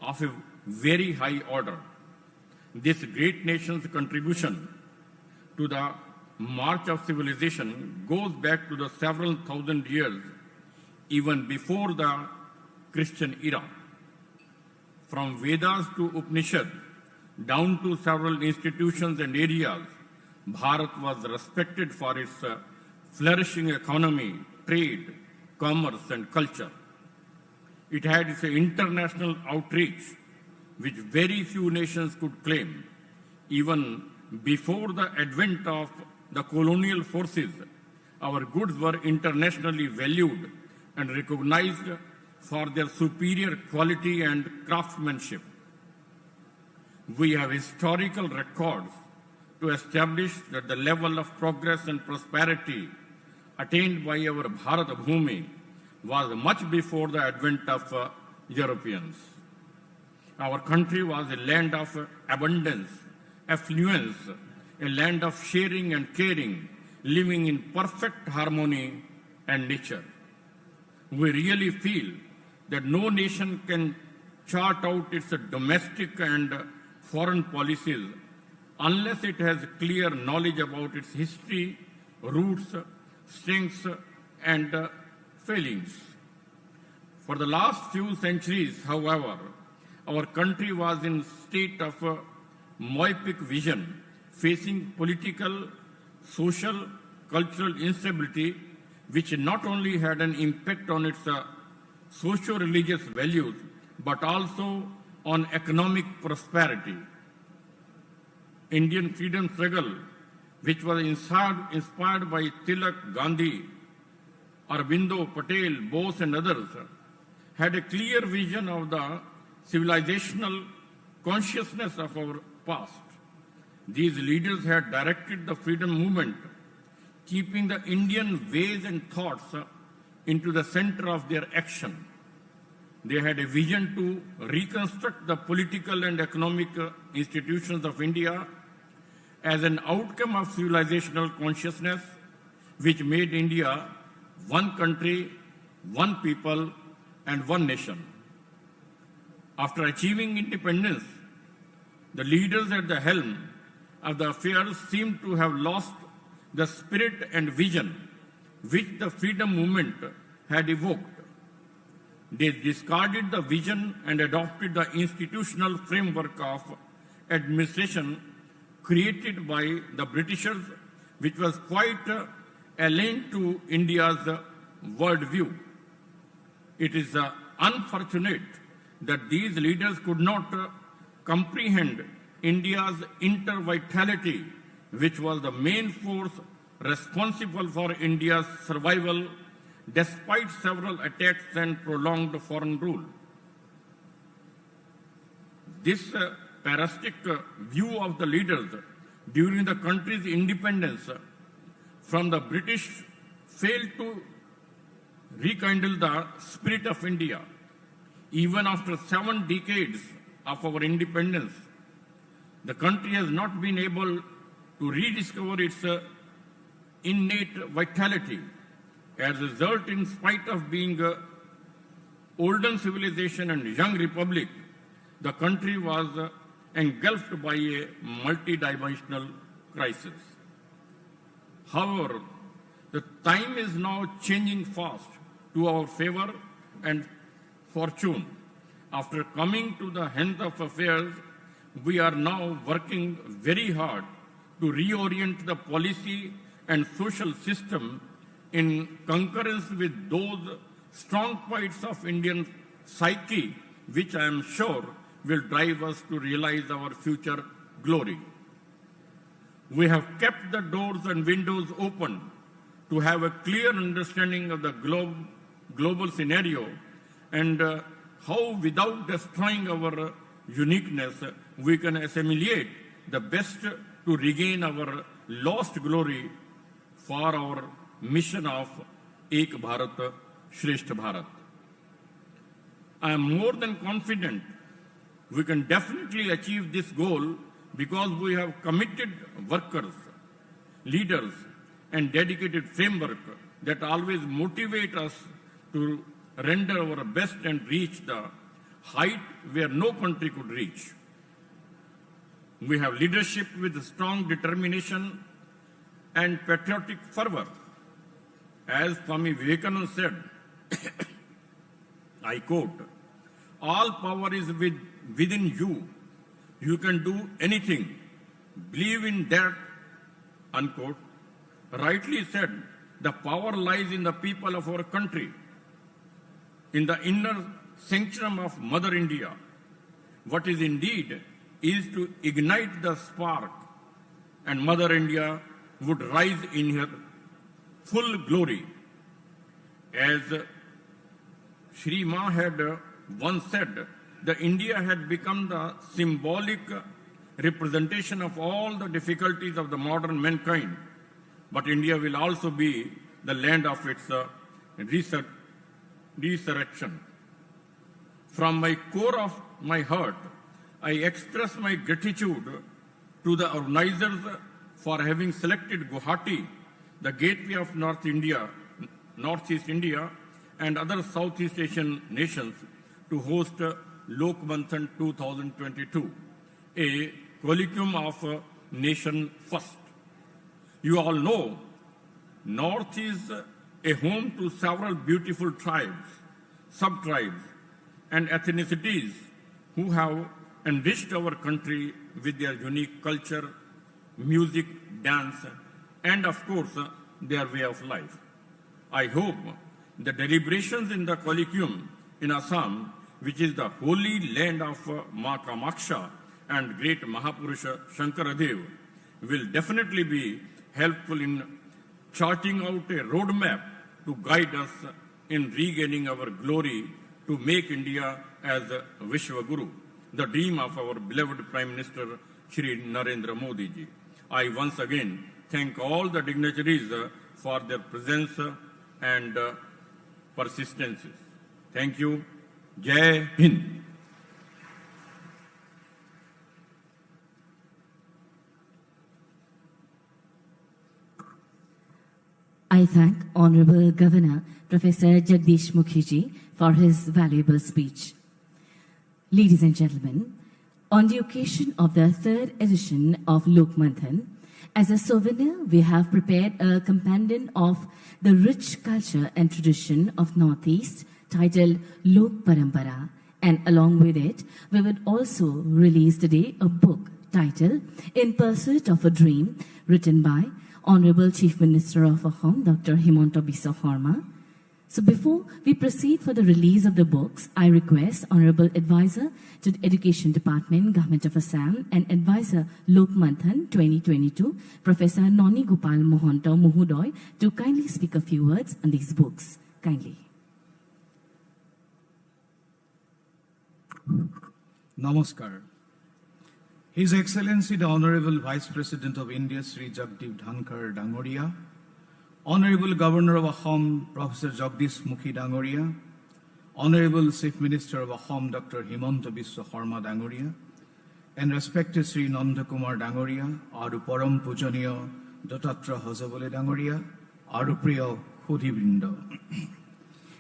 of a very high order. This great nation's contribution to the march of civilization goes back to the several thousand years, even before the Christian era. From Vedas to Upanishad, down to several institutions and areas, Bharat was respected for its flourishing economy, trade, commerce and culture. It had its international outreach, which very few nations could claim. Even before the advent of the colonial forces, our goods were internationally valued and recognized for their superior quality and craftsmanship. We have historical records to establish that the level of progress and prosperity attained by our Bharat Bhumi was much before the advent of Europeans. Our country was a land of abundance, affluence, a land of sharing and caring, living in perfect harmony and nature. We really feel that no nation can chart out its domestic and foreign policies unless it has clear knowledge about its history, roots, strengths, and failings. For the last few centuries, however, our country was in state of myopic vision, facing political, social, cultural instability, which not only had an impact on its socio-religious values, but also on economic prosperity. Indian freedom struggle, which was inspired by Tilak, Gandhi, Aurobindo, Patel, Bose and others had a clear vision of the civilizational consciousness of our past. These leaders had directed the freedom movement, keeping the Indian ways and thoughts into the center of their action. They had a vision to reconstruct the political and economic institutions of India as an outcome of civilizational consciousness, which made India one country, one people, and one nation. After achieving independence, the leaders at the helm of the affairs seemed to have lost the spirit and vision which the freedom movement had evoked. They discarded the vision and adopted the institutional framework of administration created by the Britishers, which was quite alien to India's worldview. It is unfortunate that these leaders could not comprehend India's inner vitality, which was the main force responsible for India's survival despite several attacks and prolonged foreign rule. This parasitic view of the leaders during the country's independence from the British failed to rekindle the spirit of India. Even after 7 decades of our independence, the country has not been able to rediscover its innate vitality. As a result, in spite of being an olden civilization and young republic, the country was engulfed by a multidimensional crisis. However, the time is now changing fast to our favor and fortune. After coming to the end of affairs, we are now working very hard to reorient the policy and social system in concurrence with those strong points of Indian psyche, which I am sure will drive us to realize our future glory. We have kept the doors and windows open to have a clear understanding of the global scenario and how, without destroying our uniqueness, we can assimilate the best to regain our lost glory for our mission of Ek Bharat, Shrestha Bharat. I am more than confident we can definitely achieve this goal because we have committed workers, leaders, and dedicated framework that always motivate us to render our best and reach the height where no country could reach. We have leadership with strong determination and patriotic fervor. As Swami Vivekananda said, I quote, "All power is within you. You can do anything. Believe in that," unquote. Rightly said, the power lies in the people of our country, in the inner sanctum of Mother India. What is indeed is to ignite the spark, and Mother India would rise in her full glory. As Shri Ma had once said, the India had become the symbolic representation of all the difficulties of the modern mankind, but India will also be the land of its resurrection. From my core of my heart, I express my gratitude to the organizers for having selected Guwahati, the gateway of North East India, and other Southeast Asian nations to host Lokmanthan 2022, a colloquium of Nation First. You all know, North is a home to several beautiful tribes, sub-tribes, and ethnicities who have enriched our country with their unique culture, music, dance, and of course, their way of life. I hope the deliberations in the colloquium in Assam, which is the holy land of Ma Kamaksha and great Mahapurusha Shankaradev, will definitely be helpful in charting out a roadmap to guide us in regaining our glory to make India as a Vishwaguru, the dream of our beloved Prime Minister Shri Narendra Modi ji. I once again thank all the dignitaries for their presence and persistence. Thank you. Jai Hind. I thank Honorable Governor Professor Jagdish Mukhi ji for his valuable speech. Ladies and gentlemen, on the occasion of the 3rd edition of Lokmanthan, as a souvenir, we have prepared a compendium of the rich culture and tradition of Northeast titled Lok Parampara, and along with it, we would also release today a book titled In Pursuit of a Dream, written by Honorable Chief Minister of Assam, Dr. Himanta Biswa. So before we proceed for the release of the books, I request Honorable Advisor to the Education Department, Government of Assam, and Advisor Lokmanthan 2022, Professor Noni Gopal Mohanto Mohodoy, to kindly speak a few words on these books. Kindly. Namaskar. His Excellency the Honorable Vice President of India, Shri Jagdeep Dhankhar Dangoria, Honorable Governor of Assam, Professor Jagdish Mukhi Dangoria, Honorable Chief Minister of Assam, Dr. Himanta Biswa Dangoria, and respected Shri Nanda Kumar Dangoria, Aru Param Pujaniya Dotatra Hazabole Dangoria, Aru Priya Khudibrinda.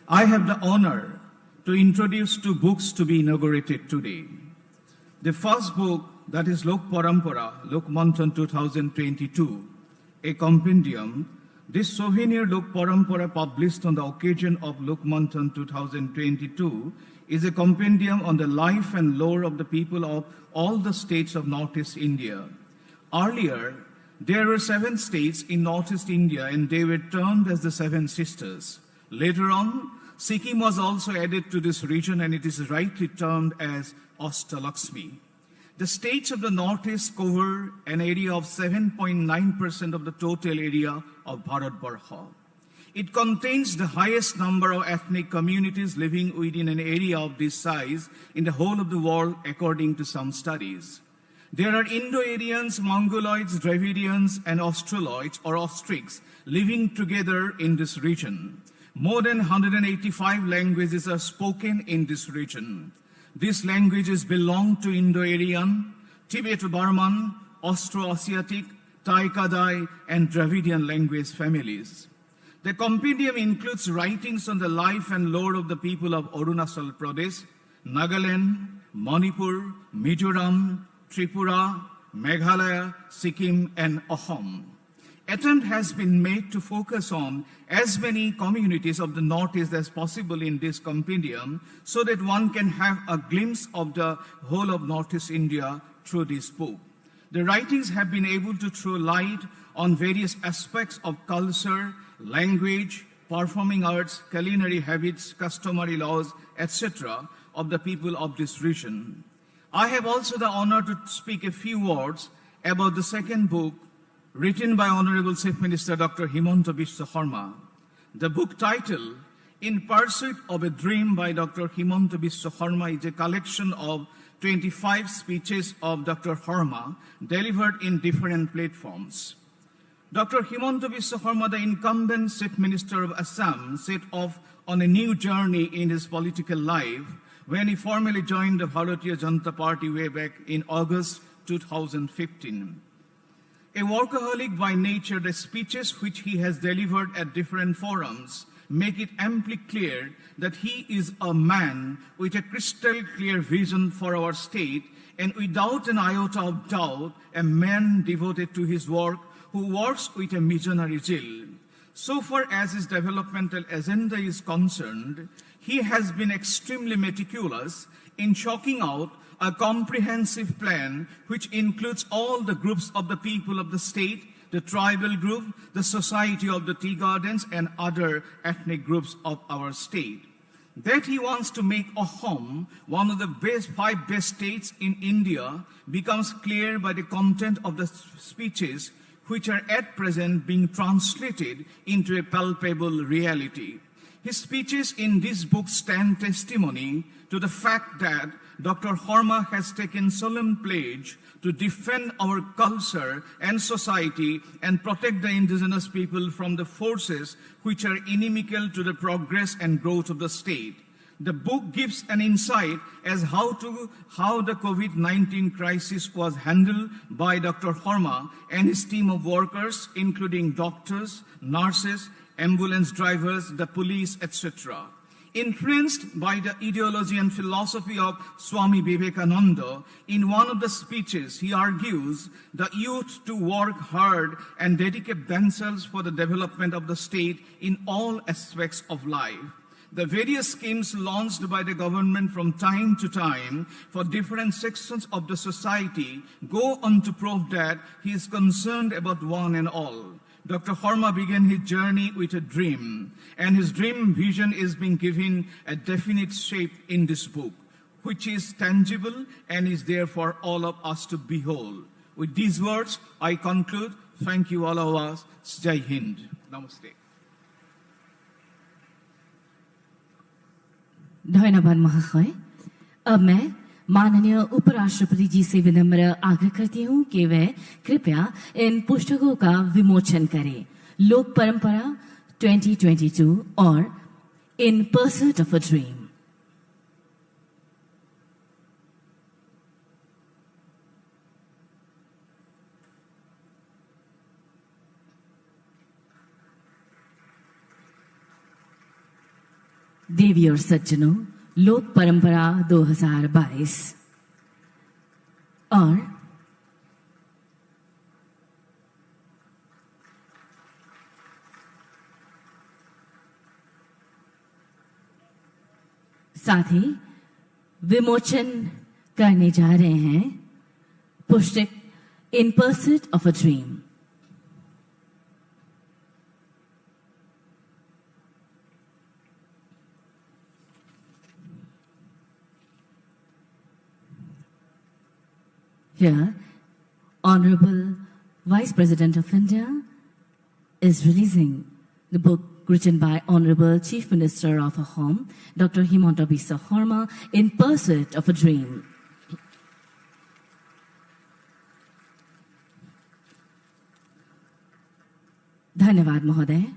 I have the honor to introduce 2 books to be inaugurated today. The first book, that is Lok Parampara, Lokmanthan 2022, a compendium. This souvenir Lok Parampara, published on the occasion of Lokmanthan 2022, is a compendium on the life and lore of the people of all the states of Northeast India. Earlier, there were 7 states in Northeast India, and they were termed as the 7 sisters. Later on, Sikkim was also added to this region, and it is rightly termed as Ashtalakshmi. The states of the Northeast cover an area of 7.9% of the total area of Bharatbarsha. It contains the highest number of ethnic communities living within an area of this size in the whole of the world, according to some studies. There are Indo-Aryans, Mongoloids, Dravidians, and Australoids or Ostrics living together in this region. More than 185 languages are spoken in this region. These languages belong to Indo-Aryan, Tibeto-Burman, Austro-Asiatic, Tai-Kadai, and Dravidian language families. The compendium includes writings on the life and lore of the people of Arunachal Pradesh, Nagaland, Manipur, Mizoram, Tripura, Meghalaya, Sikkim, and Assam. Attempt has been made to focus on as many communities of the Northeast as possible in this compendium, so that one can have a glimpse of the whole of Northeast India through this book. The writings have been able to throw light on various aspects of culture, language, performing arts, culinary habits, customary laws, etc. of the people of this region. I have also the honor to speak a few words about the second book, written by Honorable Chief Minister Dr. Himanta Biswa. The book title, In Pursuit of a Dream by Dr. Himanta Biswa, is a collection of 25 speeches of Dr. Sarma delivered in different platforms. Dr. Himanta Biswa, the incumbent Chief Minister of Assam, set off on a new journey in his political life when he formally joined the Bharatiya Janata Party way back in August 2015. A workaholic by nature, the speeches which he has delivered at different forums make it amply clear that he is a man with a crystal clear vision for our state, and without an iota of doubt, a man devoted to his work who works with a missionary zeal. So far as his developmental agenda is concerned, he has been extremely meticulous in chalking out a comprehensive plan which includes all the groups of the people of the state, the tribal group, the Society of the Tea Gardens, and other ethnic groups of our state. That he wants to make Assam one of the 5 best states in India becomes clear by the content of the speeches, which are at present being translated into a palpable reality. His speeches in this book stand testimony to the fact that Dr. Sarma has taken solemn pledge to defend our culture and society and protect the indigenous people from the forces which are inimical to the progress and growth of the state. The book gives an insight as how the COVID-19 crisis was handled by Dr. Sarma and his team of workers, including doctors, nurses, ambulance drivers, the police, etc. Influenced by the ideology and philosophy of Swami Vivekananda, in one of the speeches he argues the youth to work hard and dedicate themselves for the development of the state in all aspects of life. The various schemes launched by the government from time to time for different sections of the society go on to prove that he is concerned about one and all. Dr. Sarma began his journey with a dream, and his dream vision is being given a definite shape in this book, which is tangible and is there for all of us to behold. With these words, I conclude. Thank you all of us. Jai Hind. Namaste. धन्यवाद महाशय। अब मैं माननीय उपराष्ट्रपति जी से विनम्र आग्रह करती हूँ कि वे कृपया इन पुस्तकों का विमोचन करें। लोक परंपरा 2022 और इन पर्सूट ऑफ अ ड्रीम। देवी और सज्जनों, लोक परंपरा 2022 और साथ ही विमोचन करने जा रहे हैं पुस्तक in pursuit of a dream. Here, Honorable Vice President of India is releasing the book written by Honorable Chief Minister of Assam, Dr. Himanta Biswa, In Pursuit of a Dream. धन्यवाद महोदय।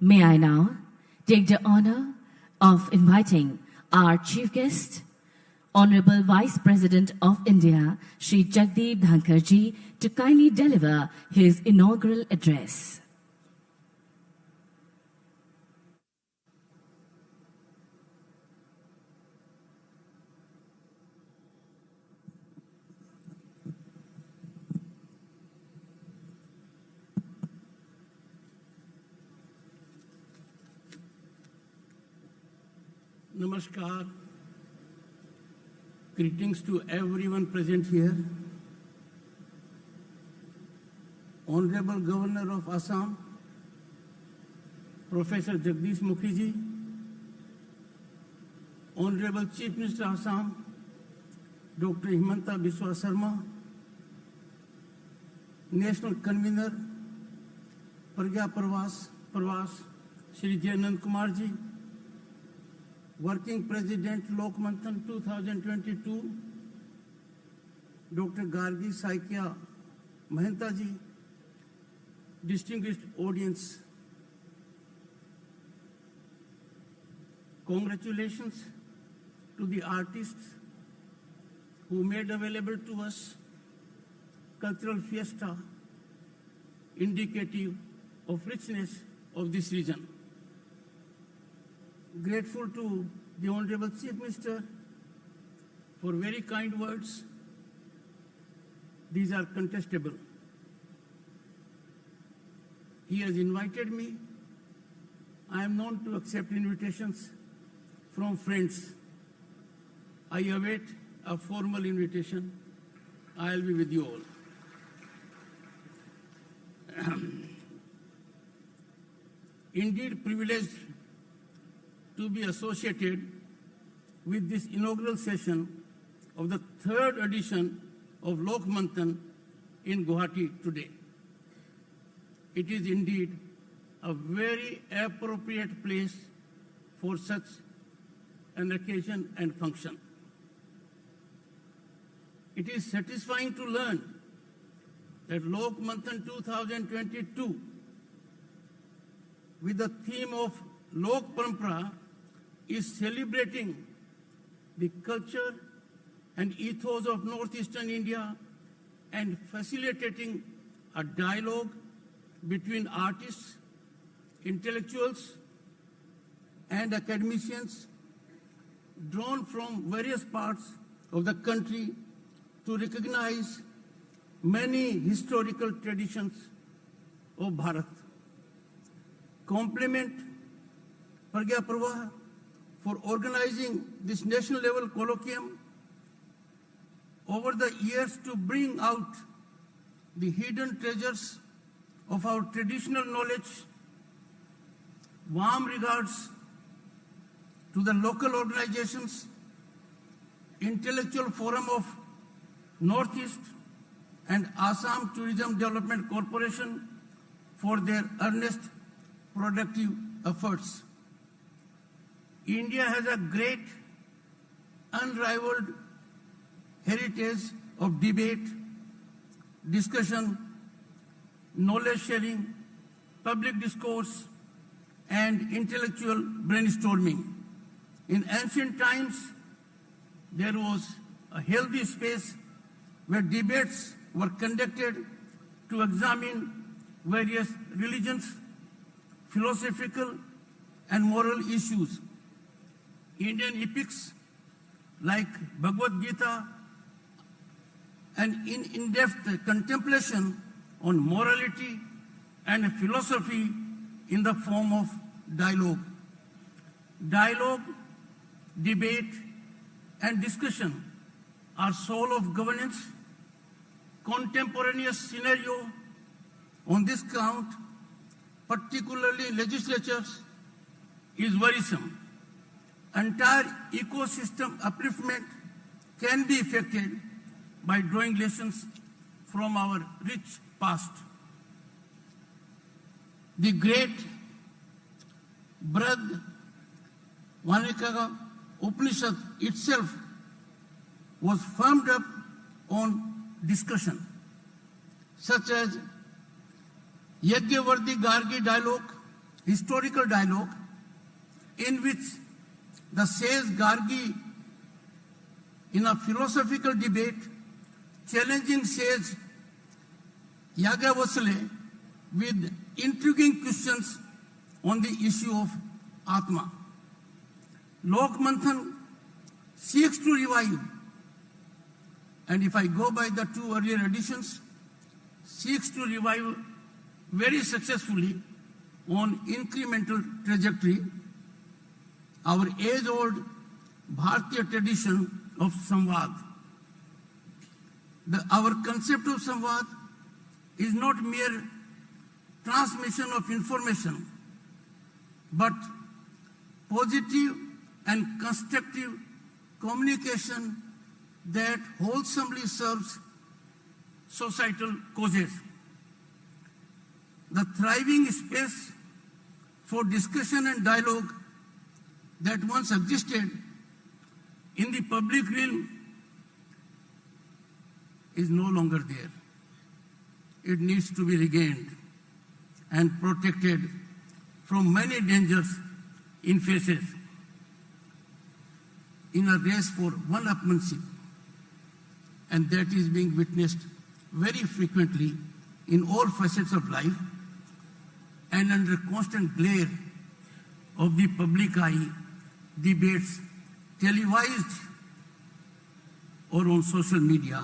May I now take the honor of inviting our chief guest, Honorable Vice President of India, Shri Jagdeep Dhankhar ji, to kindly deliver his inaugural address. Namaskar. Greetings to everyone present here. Honorable Governor of Assam, Professor Jagdish Mukhi ji, Honorable Chief Minister of Assam, Dr. Himanta Biswa Sarma, National Convener, Pragya Pravas, Shri J. Nand Kumar ji, Working President Lokmanthan 2022, Dr. Gargi Saikia Himanta ji, distinguished audience, congratulations to the artists who made available to us cultural fiesta indicative of richness of this region. Grateful to the Honorable Chief Minister for very kind words. These are contestable. He has invited me. I am known to accept invitations from friends. I await a formal invitation. I will be with you all. Indeed, privileged to be associated with this inaugural session of the 3rd edition of Lokmanthan in Guwahati today. It is indeed a very appropriate place for such an occasion and function. It is satisfying to learn that Lokmanthan 2022, with the theme of Lok Parampara, is celebrating the culture and ethos of northeastern India and facilitating a dialogue between artists, intellectuals, and academicians drawn from various parts of the country to recognize many historical traditions of Bharat. Compliment Pragya Pravah for organizing this national level colloquium over the years to bring out the hidden treasures of our traditional knowledge. Warm regards to the local organizations, Intellectual Forum of Northeast and Assam Tourism Development Corporation for their earnest, productive efforts. India has a great, unrivaled heritage of debate, discussion, knowledge sharing, public discourse, and intellectual brainstorming. In ancient times, there was a healthy space where debates were conducted to examine various religions, philosophical and moral issues. Indian epics like Bhagavad Gita and in-depth contemplation on morality and philosophy in the form of dialogue. Dialogue, debate, and discussion are soul of governance. Contemporaneous scenario on this count, particularly legislatures, is worrisome. Entire ecosystem upliftment can be effected by drawing lessons from our rich past. The great Brihad Vanika Upanishad itself was firmed up on discussion, such as Yajnavalkya Gargi dialogue, historical dialogue, in which the sage Gargi, in a philosophical debate, challenging sage Yajnavalkya with intriguing questions on the issue of Atma. Lokmanthan seeks to revive, and if I go by the 2 earlier editions, seeks to revive very successfully on incremental trajectory our age-old Bharatiya tradition of Samvad. Our concept of Samvad is not mere transmission of information, but positive and constructive communication that wholesomely serves societal causes. The thriving space for discussion and dialogue that once existed in the public realm is no longer there. It needs to be regained and protected from many dangers in faces. In a race for one-upmanship, and that is being witnessed very frequently in all facets of life and under constant glare of the public eye, debates televised or on social media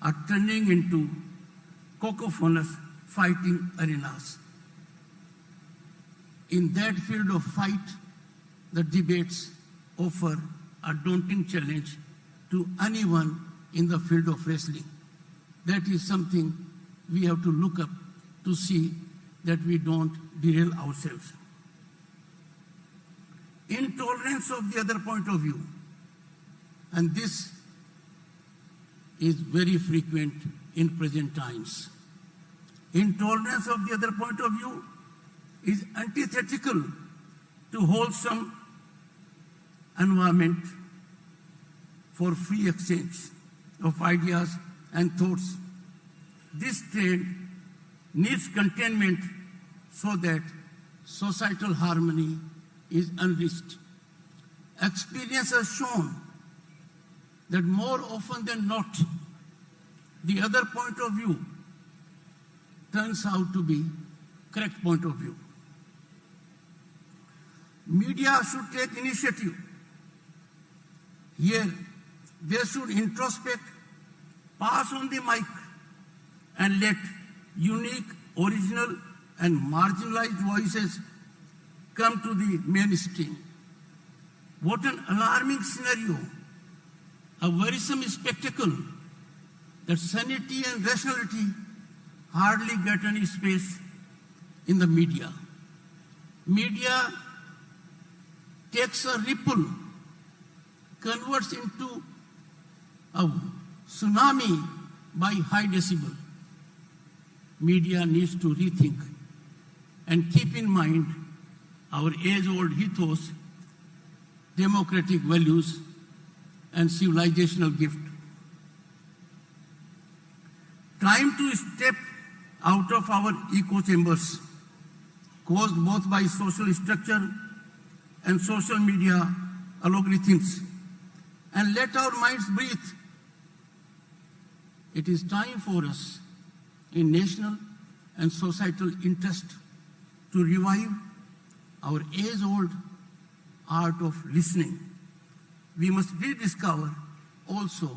are turning into cacophonous fighting arenas. In that field of fight, the debates offer a daunting challenge to anyone in the field of wrestling. That is something we have to look up to see that we don't derail ourselves. Intolerance of the other point of view, and this is very frequent in present times. Intolerance of the other point of view is antithetical to wholesome environment for free exchange of ideas and thoughts. This trend needs containment so that societal harmony is unreached. Experience has shown that more often than not, the other point of view turns out to be correct point of view. Media should take initiative. Here, they should introspect, pass on the mic, and let unique, original, and marginalized voices come to the mainstream. What an alarming scenario, a worrisome spectacle that sanity and rationality hardly get any space in the media. Media takes a ripple, converts into a tsunami by high decibel. Media needs to rethink and keep in mind our age-old ethos, democratic values, and civilizational gift. Time to step out of our echo chambers, caused both by social structure and social media algorithms, and let our minds breathe. It is time for us, in national and societal interest, to revive our age-old art of listening. We must rediscover also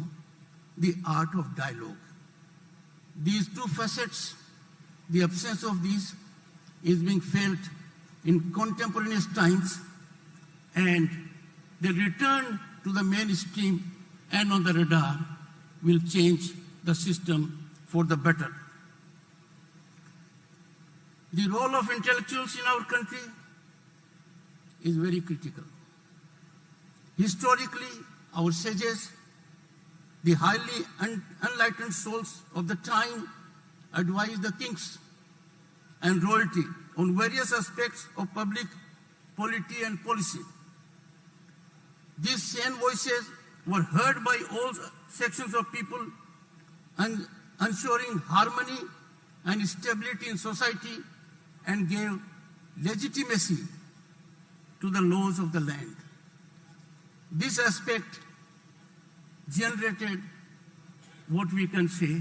the art of dialogue. These two facets, the absence of these is being felt in contemporaneous times, and the return to the mainstream and on the radar will change the system for the better. The role of intellectuals in our country is very critical. Historically, our sages, the highly enlightened souls of the time, advised the kings and royalty on various aspects of public polity and policy. These same voices were heard by all sections of people and ensuring harmony and stability in society, and gave legitimacy to the laws of the land. This aspect generated what we can say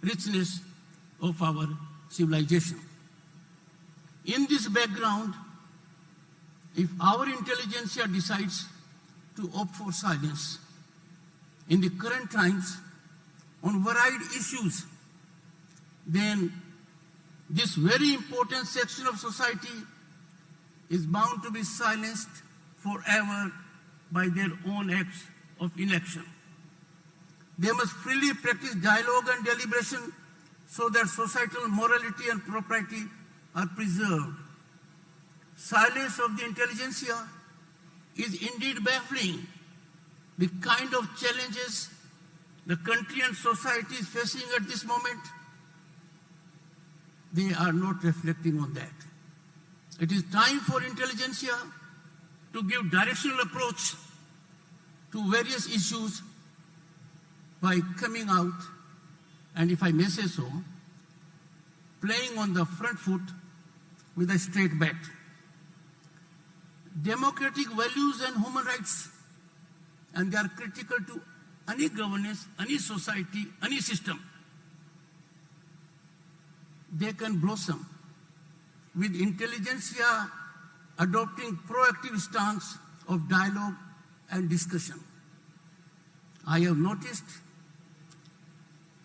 richness of our civilization. In this background, if our intelligentsia decides to opt for silence in the current times on varied issues, then this very important section of society is bound to be silenced forever by their own acts of inaction. They must freely practice dialogue and deliberation so that societal morality and propriety are preserved. Silence of the intelligentsia is indeed baffling the kind of challenges the country and society is facing at this moment. They are not reflecting on that. It is time for intelligentsia to give directional approach to various issues by coming out, and if I may say so, playing on the front foot with a straight bat. Democratic values and human rights, and they are critical to any governance, any society, any system. They can blossom with intelligentsia adopting proactive stance of dialogue and discussion. I have noticed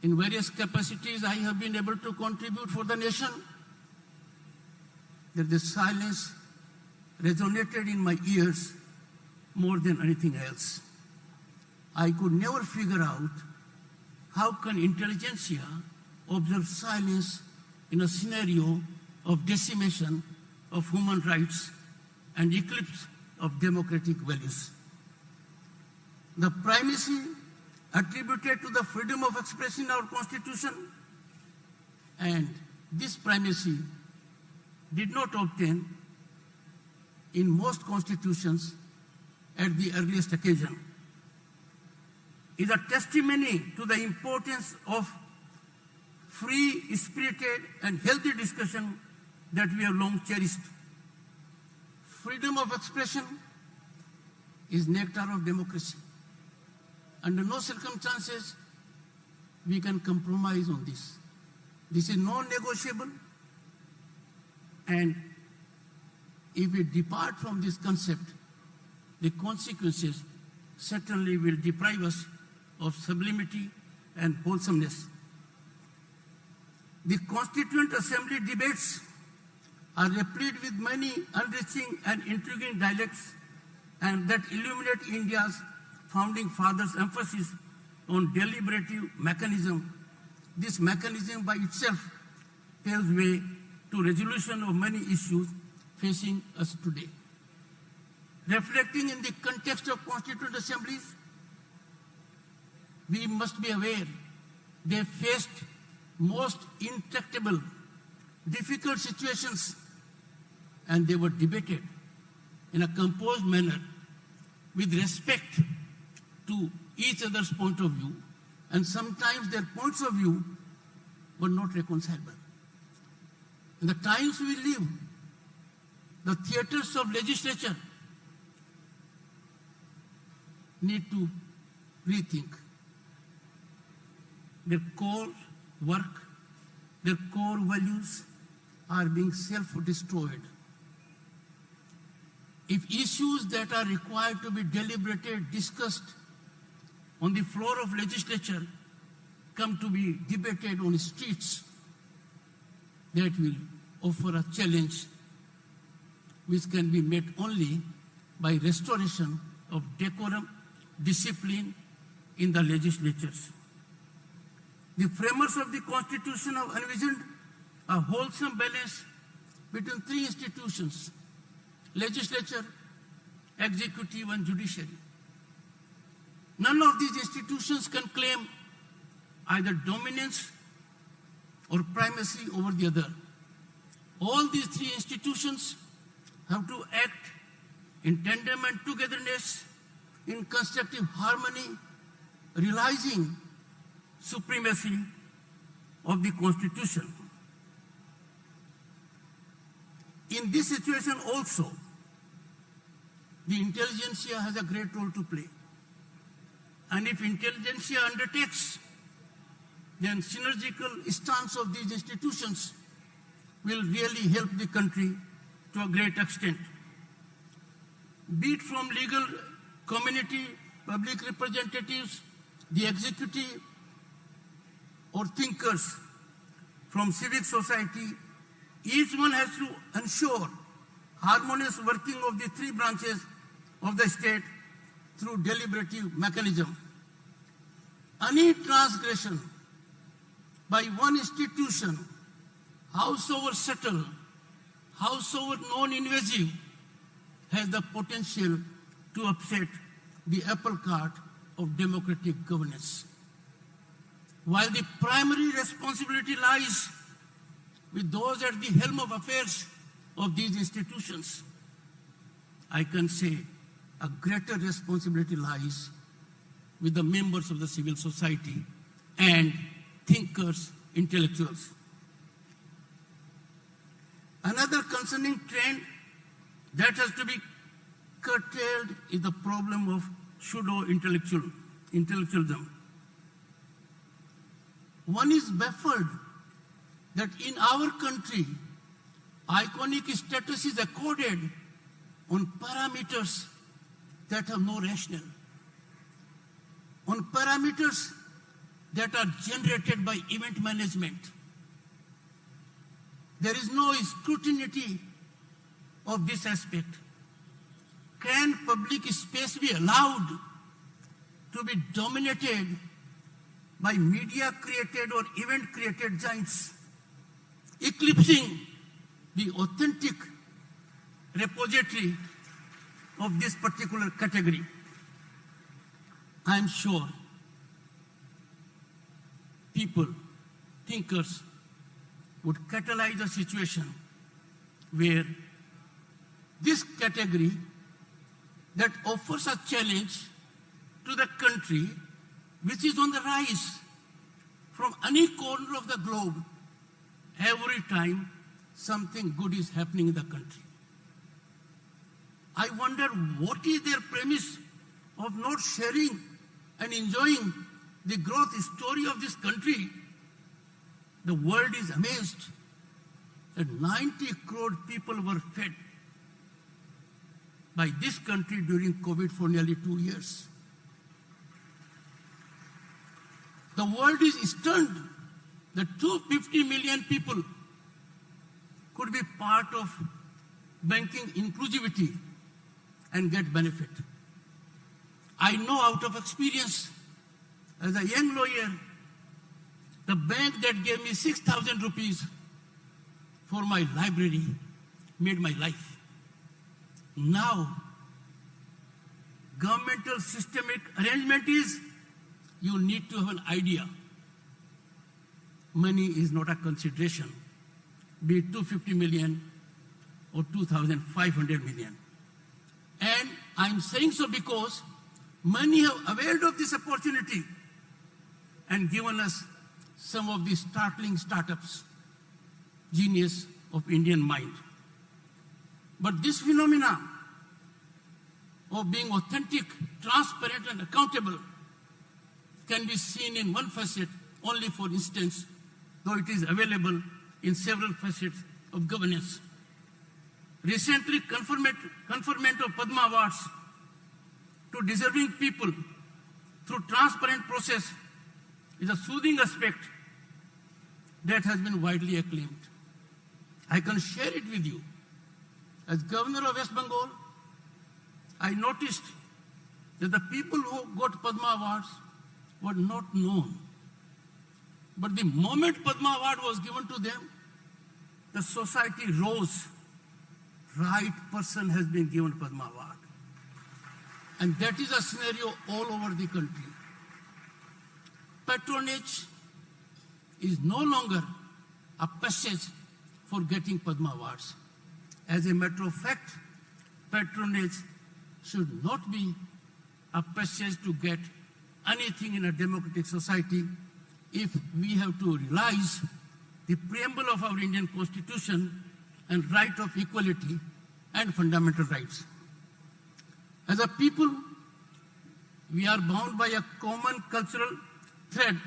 in various capacities I have been able to contribute for the nation that the silence resonated in my ears more than anything else. I could never figure out how can intelligentsia observe silence in a scenario of decimation of human rights and eclipse of democratic values. The primacy attributed to the freedom of expression in our Constitution, and this primacy did not obtain in most constitutions at the earliest occasion, is a testimony to the importance of free, spirited, and healthy discussion that we have long cherished. Freedom of expression is nectar of democracy. Under no circumstances we can compromise on this. This is non-negotiable, and if we depart from this concept, the consequences certainly will deprive us of sublimity and wholesomeness. The Constituent Assembly debates are replete with many enriching and intriguing dialects, and that illuminate India's founding fathers' emphasis on deliberative mechanism. This mechanism by itself paves way to resolution of many issues facing us today. Reflecting in the context of Constituent Assemblies, we must be aware they faced most intractable, difficult situations, and they were debated in a composed manner with respect to each other's point of view, and sometimes their points of view were not reconcilable. In the times we live, the theaters of legislature need to rethink. Their core work, their core values are being self-destroyed. If issues that are required to be deliberated, discussed on the floor of legislature come to be debated on the streets, that will offer a challenge which can be met only by restoration of decorum, discipline in the legislatures. The framers of the Constitution have envisioned a wholesome balance between three institutions: legislature, executive, and judiciary. None of these institutions can claim either dominance or primacy over the other. All these three institutions have to act in tandem and togetherness, in constructive harmony, realizing supremacy of the Constitution. In this situation also, the intelligentsia has a great role to play. And if intelligentsia undertakes, then synergical stance of these institutions will really help the country to a great extent. Be it from legal community, public representatives, the executive, or thinkers from civic society, each one has to ensure harmonious working of the three branches of the state through deliberative mechanism. Any transgression by one institution, howsoever subtle, howsoever non-invasive, has the potential to upset the apple cart of democratic governance. While the primary responsibility lies with those at the helm of affairs of these institutions, I can say a greater responsibility lies with the members of the civil society and thinkers, intellectuals. Another concerning trend that has to be curtailed is the problem of pseudo-intellectualism. One is baffled that in our country, iconic status is accorded on parameters that have no rationale, on parameters that are generated by event management. There is no scrutiny of this aspect. Can public space be allowed to be dominated by media-created or event-created giants, eclipsing the authentic repository of this particular category? I am sure people, thinkers, would catalyze a situation where this category that offers a challenge to the country which is on the rise from any corner of the globe every time something good is happening in the country. I wonder what is their premise of not sharing and enjoying the growth story of this country. The world is amazed that 90 crore people were fed by this country during COVID for nearly 2 years. The world is stunned that 250 million people could be part of banking inclusivity and get benefit. I know out of experience, as a young lawyer, the bank that gave me 6,000 rupees for my library made my life. Now, governmental systemic arrangement is you need to have an idea. Money is not a consideration, be it 250 million or 2,500 million. And I'm saying so because many have availed of this opportunity and given us some of these startling startups, genius of Indian mind. But this phenomena of being authentic, transparent, and accountable can be seen in one facet only, for instance, though it is available in several facets of governance. Recently, conferment of Padma Awards to deserving people through transparent process is a soothing aspect that has been widely acclaimed. I can share it with you. As Governor of West Bengal, I noticed that the people who got Padma Awards were not known. But the moment Padma Award was given to them, the society rose. Right person has been given Padma Award. And that is a scenario all over the country. Patronage is no longer a passage for getting Padma Awards. As a matter of fact, patronage should not be a passage to get anything in a democratic society if we have to realize the preamble of our Indian Constitution and right of equality and fundamental rights. As a people, we are bound by a common cultural thread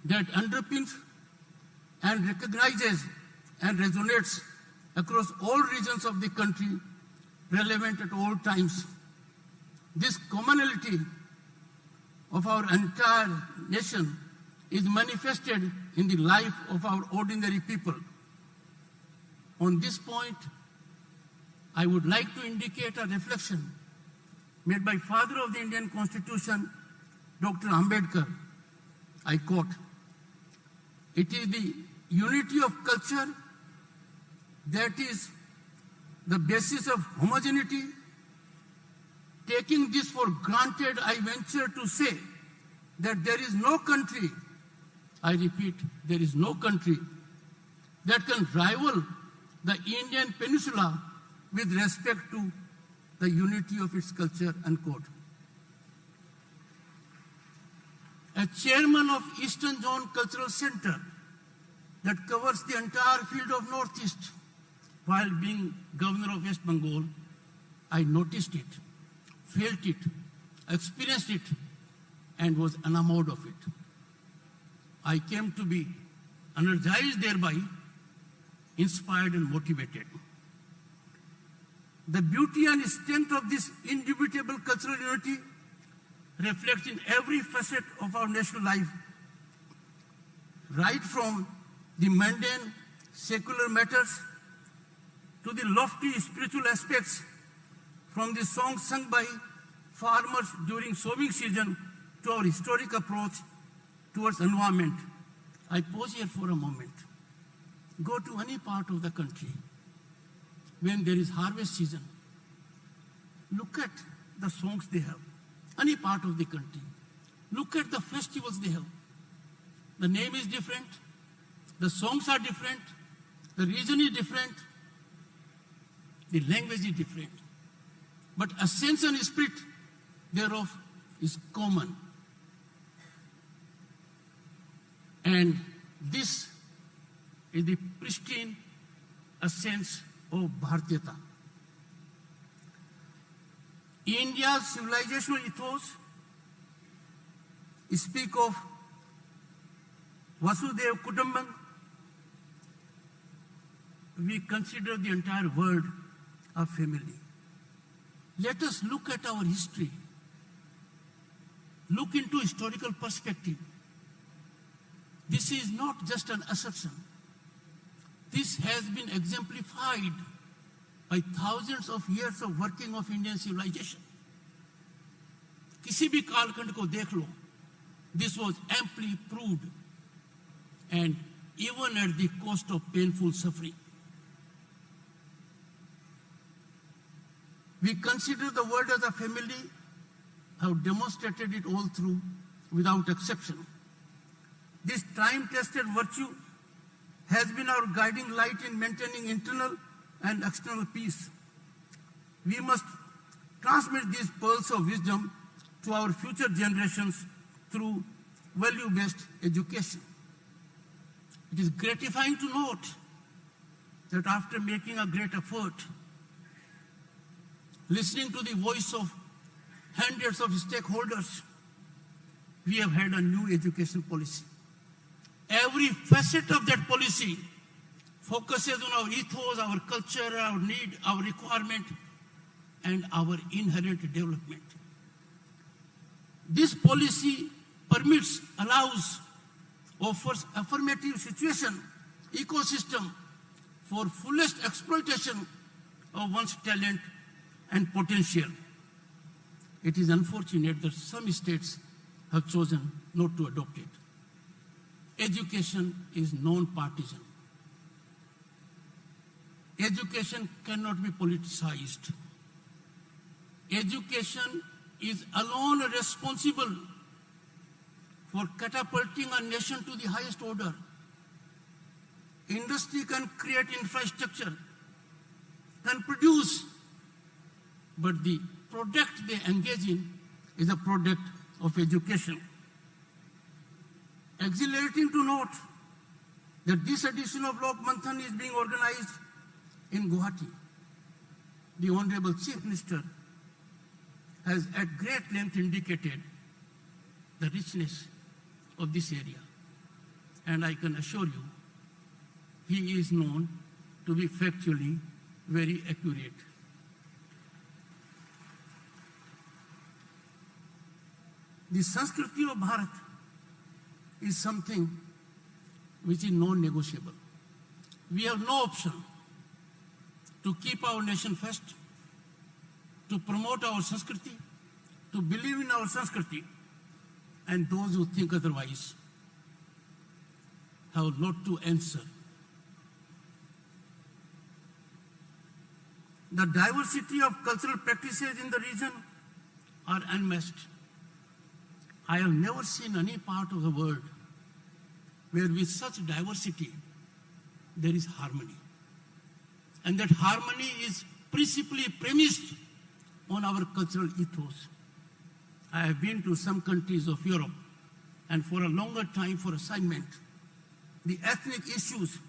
that underpins and recognizes and resonates across all regions of the country, relevant at all times. This commonality of our entire nation is manifested in the life of our ordinary people. On this point, I would like to indicate a reflection made by father of the Indian Constitution, Dr. Ambedkar. I quote, "It is the unity of culture that is the basis of homogeneity. Taking this for granted, I venture to say that there is no country, I repeat, there is no country that can rival the Indian peninsula with respect to the unity of its culture," unquote. As chairman of Eastern Zone Cultural Center that covers the entire field of Northeast, while being Governor of West Bengal, I noticed it, felt it, experienced it, and was enamored of it. I came to be energized thereby, inspired and motivated. The beauty and strength of this indubitable cultural unity reflects in every facet of our national life, right from the mundane secular matters to the lofty spiritual aspects, from the songs sung by farmers during sowing season to our historic approach towards environment. I pause here for a moment. Go to any part of the country when there is harvest season. Look at the songs they have. Any part of the country. Look at the festivals they have. The name is different, the songs are different, the region is different, the language is different. But essence and spirit thereof is common. And this is the pristine essence of Bharatiyata. India's civilizational ethos speak of Vasudhaiva Kutumbakam. We consider the entire world a family. Let us look at our history. Look into historical perspective. This is not just an assertion. This has been exemplified by thousands of years of working of Indian civilization. किसी भी कालखंड को देख लो, this was amply proved, and even at the cost of painful suffering. We consider the world as a family, have demonstrated it all through without exception. This time-tested virtue has been our guiding light in maintaining internal and external peace. We must transmit these pearls of wisdom to our future generations through value-based education. It is gratifying to note that after making a great effort, listening to the voice of hundreds of stakeholders, we have had a new education policy. Every facet of that policy focuses on our ethos, our culture, our need, our requirement, and our inherent development. This policy permits, allows, offers affirmative situation, ecosystem for fullest exploitation of one's talent and potential. It is unfortunate that some states have chosen not to adopt it. Education is non-partisan. Education cannot be politicized. Education is alone responsible for catapulting a nation to the highest order. Industry can create infrastructure, can produce, but the product they engage in is a product of education. Exhilarating to note that this edition of Lokmanthan is being organized in Guwahati. The Honorable Chief Minister has at great length indicated the richness of this area. And I can assure you, he is known to be factually very accurate. The Sanskriti of Bharat is something which is non-negotiable. We have no option to keep our nation first, to promote our Sanskriti, to believe in our Sanskriti, and those who think otherwise have a lot to answer. The diversity of cultural practices in the region are unmatched. I have never seen any part of the world where with such diversity there is harmony. And that harmony is principally premised on our cultural ethos. I have been to some countries of Europe, and for a longer time for assignment, the ethnic issues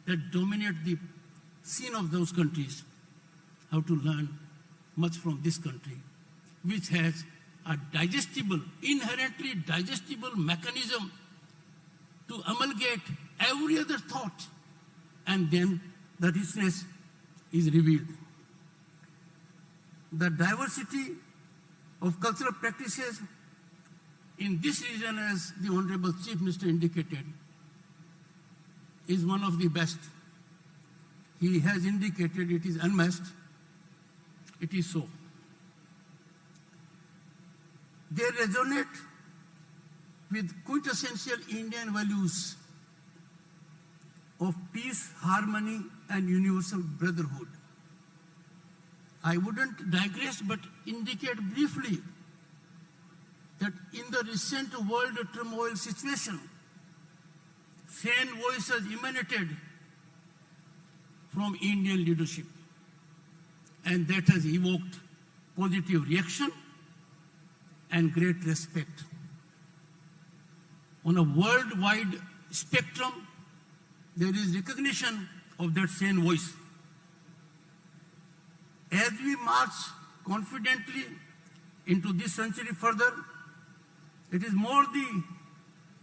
that dominate the scene of those countries have to learn much from this country, which has a digestible, inherently digestible mechanism to amalgate every other thought, and then the richness is revealed. The diversity of cultural practices in this region, as the Honorable Chief Minister indicated, is one of the best. He has indicated it is unmatched. It is so. They resonate with quintessential Indian values of peace, harmony, and universal brotherhood. I wouldn't digress, but indicate briefly that in the recent world turmoil situation, sane voice has emanated from Indian leadership, and that has evoked positive reaction and great respect. On a worldwide spectrum, there is recognition of that sane voice. As we march confidently into this century further, it is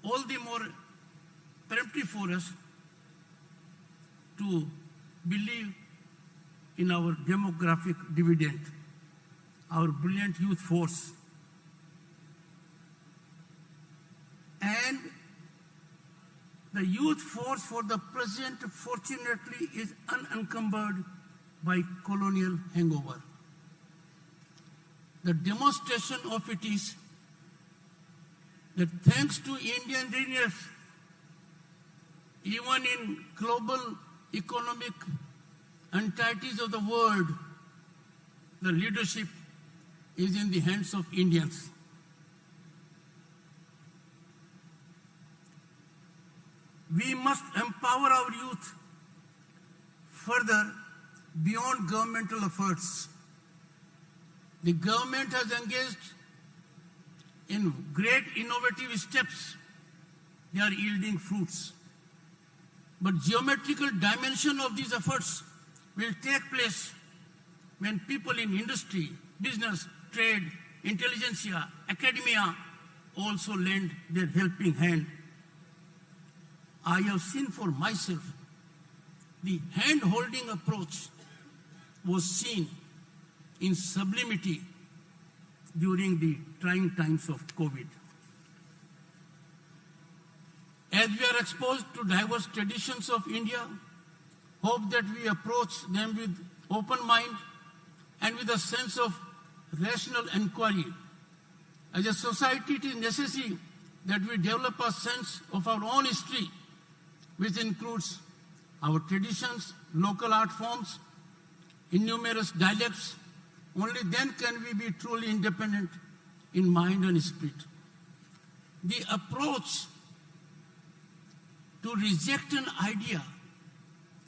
all the more peremptory for us to believe in our demographic dividend, our brilliant youth force. And the youth force for the present, fortunately, is unencumbered by colonial hangover. The demonstration of it is that thanks to Indian genius, even in global economic entities of the world, the leadership is in the hands of Indians. We must empower our youth further beyond governmental efforts. The government has engaged in great innovative steps. They are yielding fruits. But geometrical dimension of these efforts will take place when people in industry, business, trade, intelligentsia, academia also lend their helping hand. I have seen for myself the hand-holding approach was seen in sublimity during the trying times of COVID. As we are exposed to diverse traditions of India, hope that we approach them with open mind and with a sense of rational inquiry. As a society, it is necessary that we develop a sense of our own history, which includes our traditions, local art forms, innumerous dialects. Only then can we be truly independent in mind and spirit. The approach to reject an idea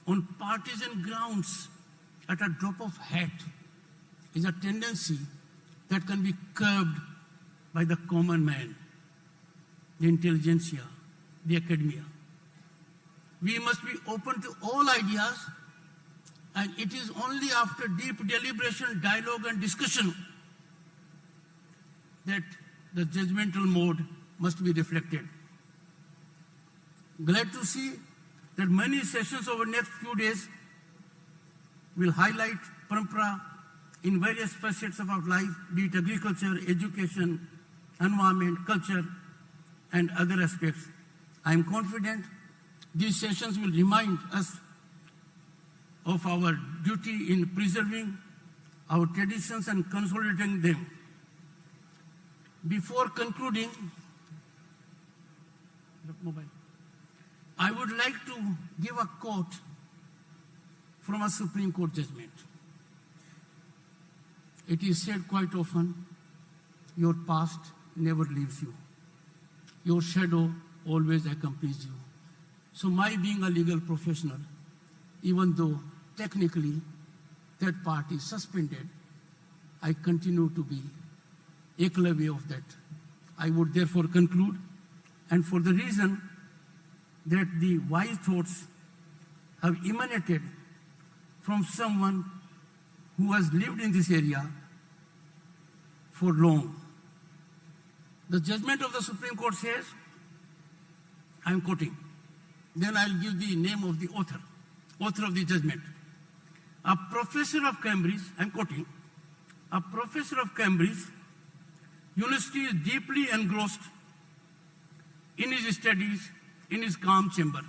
on partisan grounds at a drop of hat is a tendency that can be curbed by the common man, the intelligentsia, the academia. We must be open to all ideas, and it is only after deep deliberation, dialogue, and discussion that the judgmental mode must be reflected. Glad to see that many sessions over the next few days will highlight parampara in various facets of our life, be it agriculture, education, environment, culture, and other aspects. I am confident these sessions will remind us of our duty in preserving our traditions and consolidating them. Before concluding, I would like to give a quote from a Supreme Court judgment. It is said quite often, your past never leaves you. Your shadow always accompanies you. So my being a legal professional, even though technically that part is suspended, I continue to be eklavya of that. I would therefore conclude, and for the reason that the wise thoughts have emanated from someone who has lived in this area for long. The judgment of the Supreme Court says, I am quoting, then I'll give the name of the author of the judgment. A professor of Cambridge, I'm quoting, a professor of Cambridge University is deeply engrossed in his studies, in his calm chamber.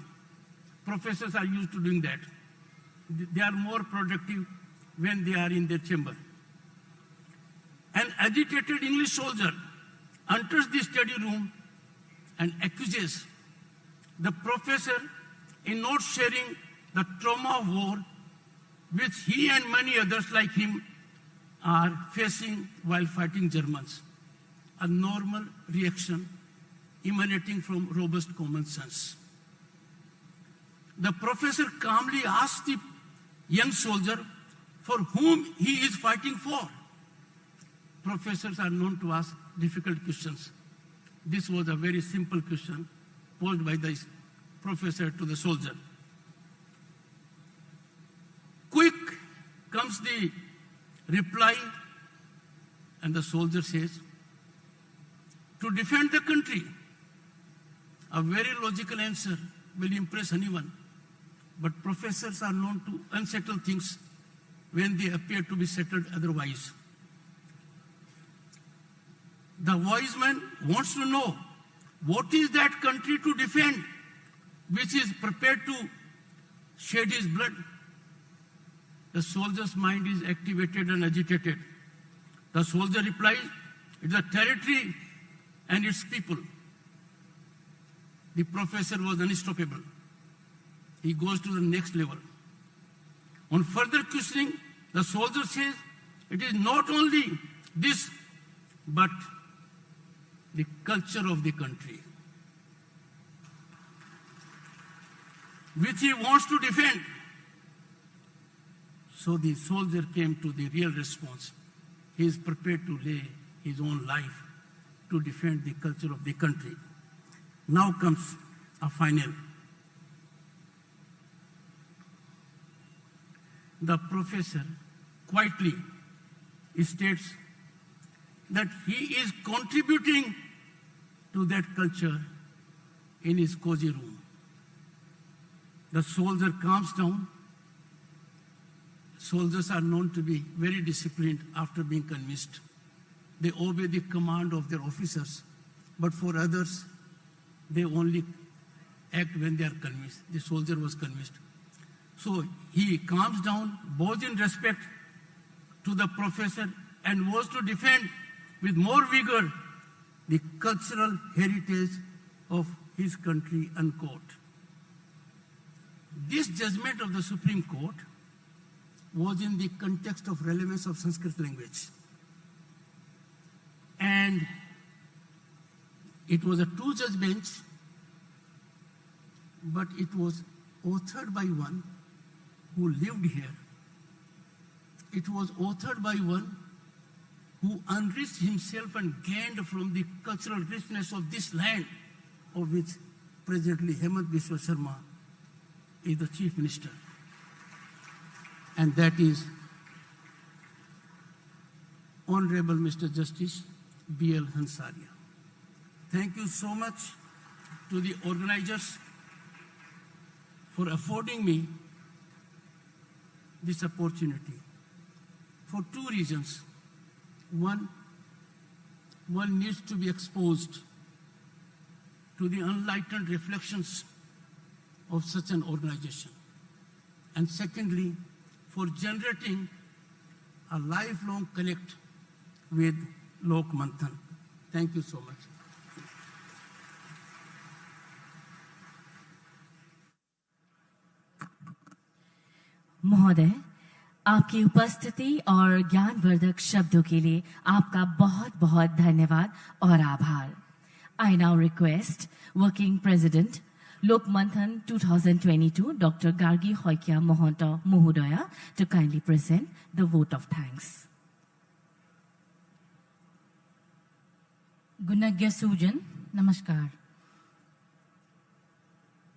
Professors are used to doing that. They are more productive when they are in their chamber. An agitated English soldier enters the study room and accuses the professor in not sharing the trauma of war which he and many others like him are facing while fighting Germans. A normal reaction emanating from robust common sense. the professor calmly asked the young soldier for whom he is fighting for. Professors are known to ask difficult questions. This was a very simple question posed by the professor to the soldier. Quick comes the reply, and the soldier says, to defend the country. A very logical answer will impress anyone, but professors are known to unsettle things when they appear to be settled otherwise. The wise man wants to know what is that country to defend which is prepared to shed his blood. The soldier's mind is activated and agitated. The soldier replies, it's a territory and its people. The professor was unstoppable. He goes to the next level. On further questioning, the soldier says, it is not only this, but the culture of the country, which he wants to defend. So the soldier came to the real response. He is prepared to lay his own life to defend the culture of the country. Now comes a final. The professor quietly states that he is contributing to that culture in his cozy room. The soldier calms down. Soldiers are known to be very disciplined after being convinced. They obey the command of their officers, but for others, they only act when they are convinced. The soldier was convinced. So he calms down, bows in respect to the professor, and was to defend with more vigor the cultural heritage of his country, unquote. This judgment of the Supreme Court was in the context of relevance of Sanskrit language. And it was a two-judge bench, but it was authored by one who lived here. It was authored by one who enriched himself and gained from the cultural richness of this land, of which presently Biswa Sarma is the Chief Minister. And that is Honorable Mr. Justice B.L. Hansaria. Thank you so much to the organizers for affording me this opportunity for two reasons. One needs to be exposed to the enlightened reflections of such an organization. And secondly, for generating a lifelong connect with Lokmanthan. Thank you so much. महोदय, आपकी उपस्थिति और ज्ञानवर्धक शब्दों के लिए आपका बहुत बहुत धन्यवाद और आभार. I now request Working President Lokmanthan 2022 Dr. Gargi Hoikya Mohanta Mohodaya to kindly present the vote of thanks. Gunagya Sujan, Namaskar.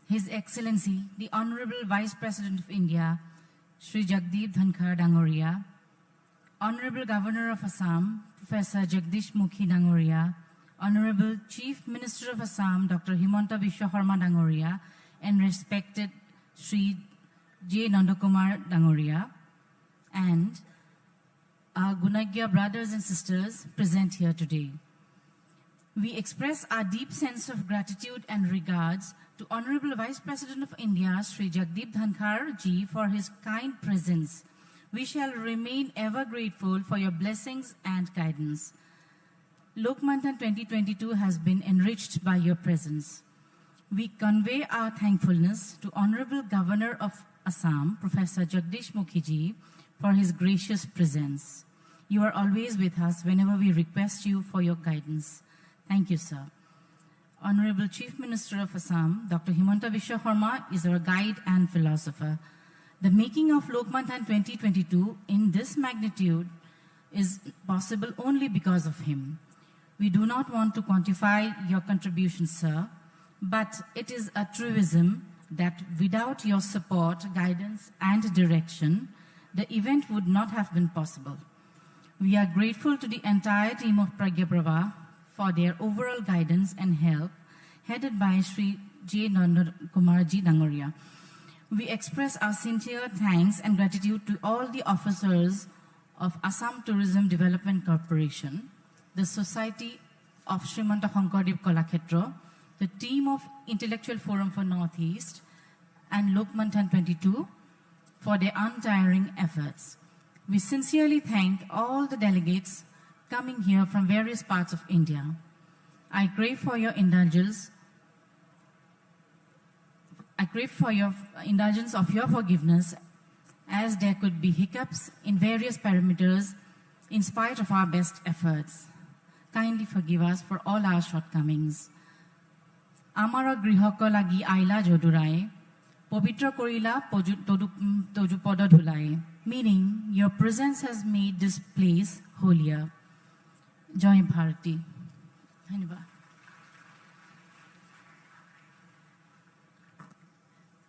His Excellency, the Honorable Vice President of India, Shri Jagdeep Dhankhar Dangoria, Honorable Governor of Assam, Professor Jagdish Mukhi Dangoria, Honorable Chief Minister of Assam, Dr. Himanta Biswa Dangoria, and respected Shri J. Nandakumar Dangoria, and our Gunagya brothers and sisters present here today. We express our deep sense of gratitude and regards to Honorable Vice President of India, Shri Jagdeep Dhankhar ji, for his kind presence. We shall remain ever grateful for your blessings and guidance. Lokmanthan 2022 has been enriched by your presence. We convey our thankfulness to Honorable Governor of Assam, Professor Jagdish Mukhi ji, for his gracious presence. You are always with us whenever we request you for your guidance. Thank you, sir. Honorable Chief Minister of Assam, Dr. Himanta Biswa is our guide and philosopher. The making of Lokmanthan 2022 in this magnitude is possible only because of him. We do not want to quantify your contribution, sir, but it is a truism that without your support, guidance, and direction, the event would not have been possible. We are grateful to the entire team of Pragya Prava for their overall guidance and help, headed by Shri J. Nandakumarji Dangoria. We express our sincere thanks and gratitude to all the officers of Assam Tourism Development Corporation, the Society of Srimanta Shankardev Kalakhetra, the team of Intellectual Forum for North East, and Lokmanthan 22 for their untiring efforts. We sincerely thank all the delegates coming here from various parts of India. I crave for your indulgence. I crave for your indulgence of your forgiveness, as there could be hiccups in various parameters in spite of our best efforts. Kindly forgive us for all our shortcomings. Amara grihoko lagi aila jodurai, Pavitra korila toju poda dhulai, meaning your presence has made this place holier. Joy Bharati. Dhanyavad.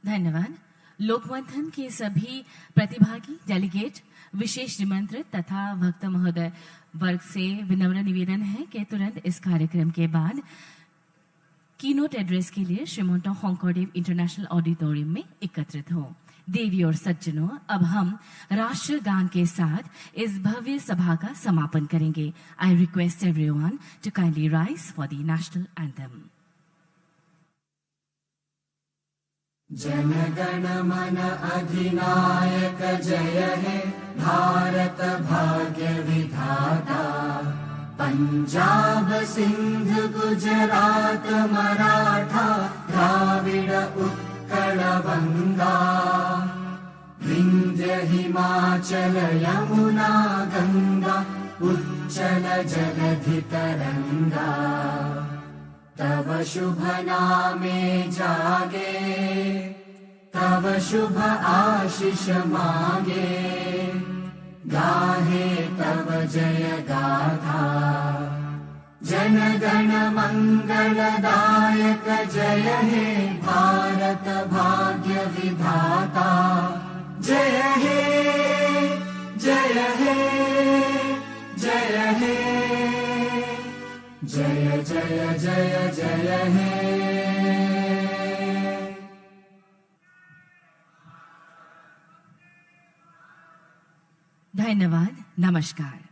धन्यवाद। लोकमंथन के सभी प्रतिभागी, delegate, विशेष निमंत्रित तथा भक्त महोदय वर्ग से विनम्र निवेदन है कि तुरंत इस कार्यक्रम के बाद कीनोट एड्रेस के लिए श्रीमंत शंकरदेव इंटरनेशनल ऑडिटोरियम में एकत्रित हो। देवी और सज्जनों, अब हम राष्ट्रगान के साथ इस भव्य सभा का समापन करेंगे। I request everyone to kindly rise for the national anthem. Jana Gana मन अधिनायक जय हे भारत भाग्य विधाता, पंजाब सिंध गुजरात मराठा द्राविड उत्कल बंगा, विंध्य हिमाचल यमुना गंगा उच्चल जलधि तरंगा, तव शुभ नामे जागे, तव शुभ आशीष मांगे, गाहे तव जय गाथा। जन गण मंगलदायक जय हे भारत भाग्य विधाता, जय हे जय हे जय हे, जय जय जय जय हे। धन्यवाद। नमस्कार।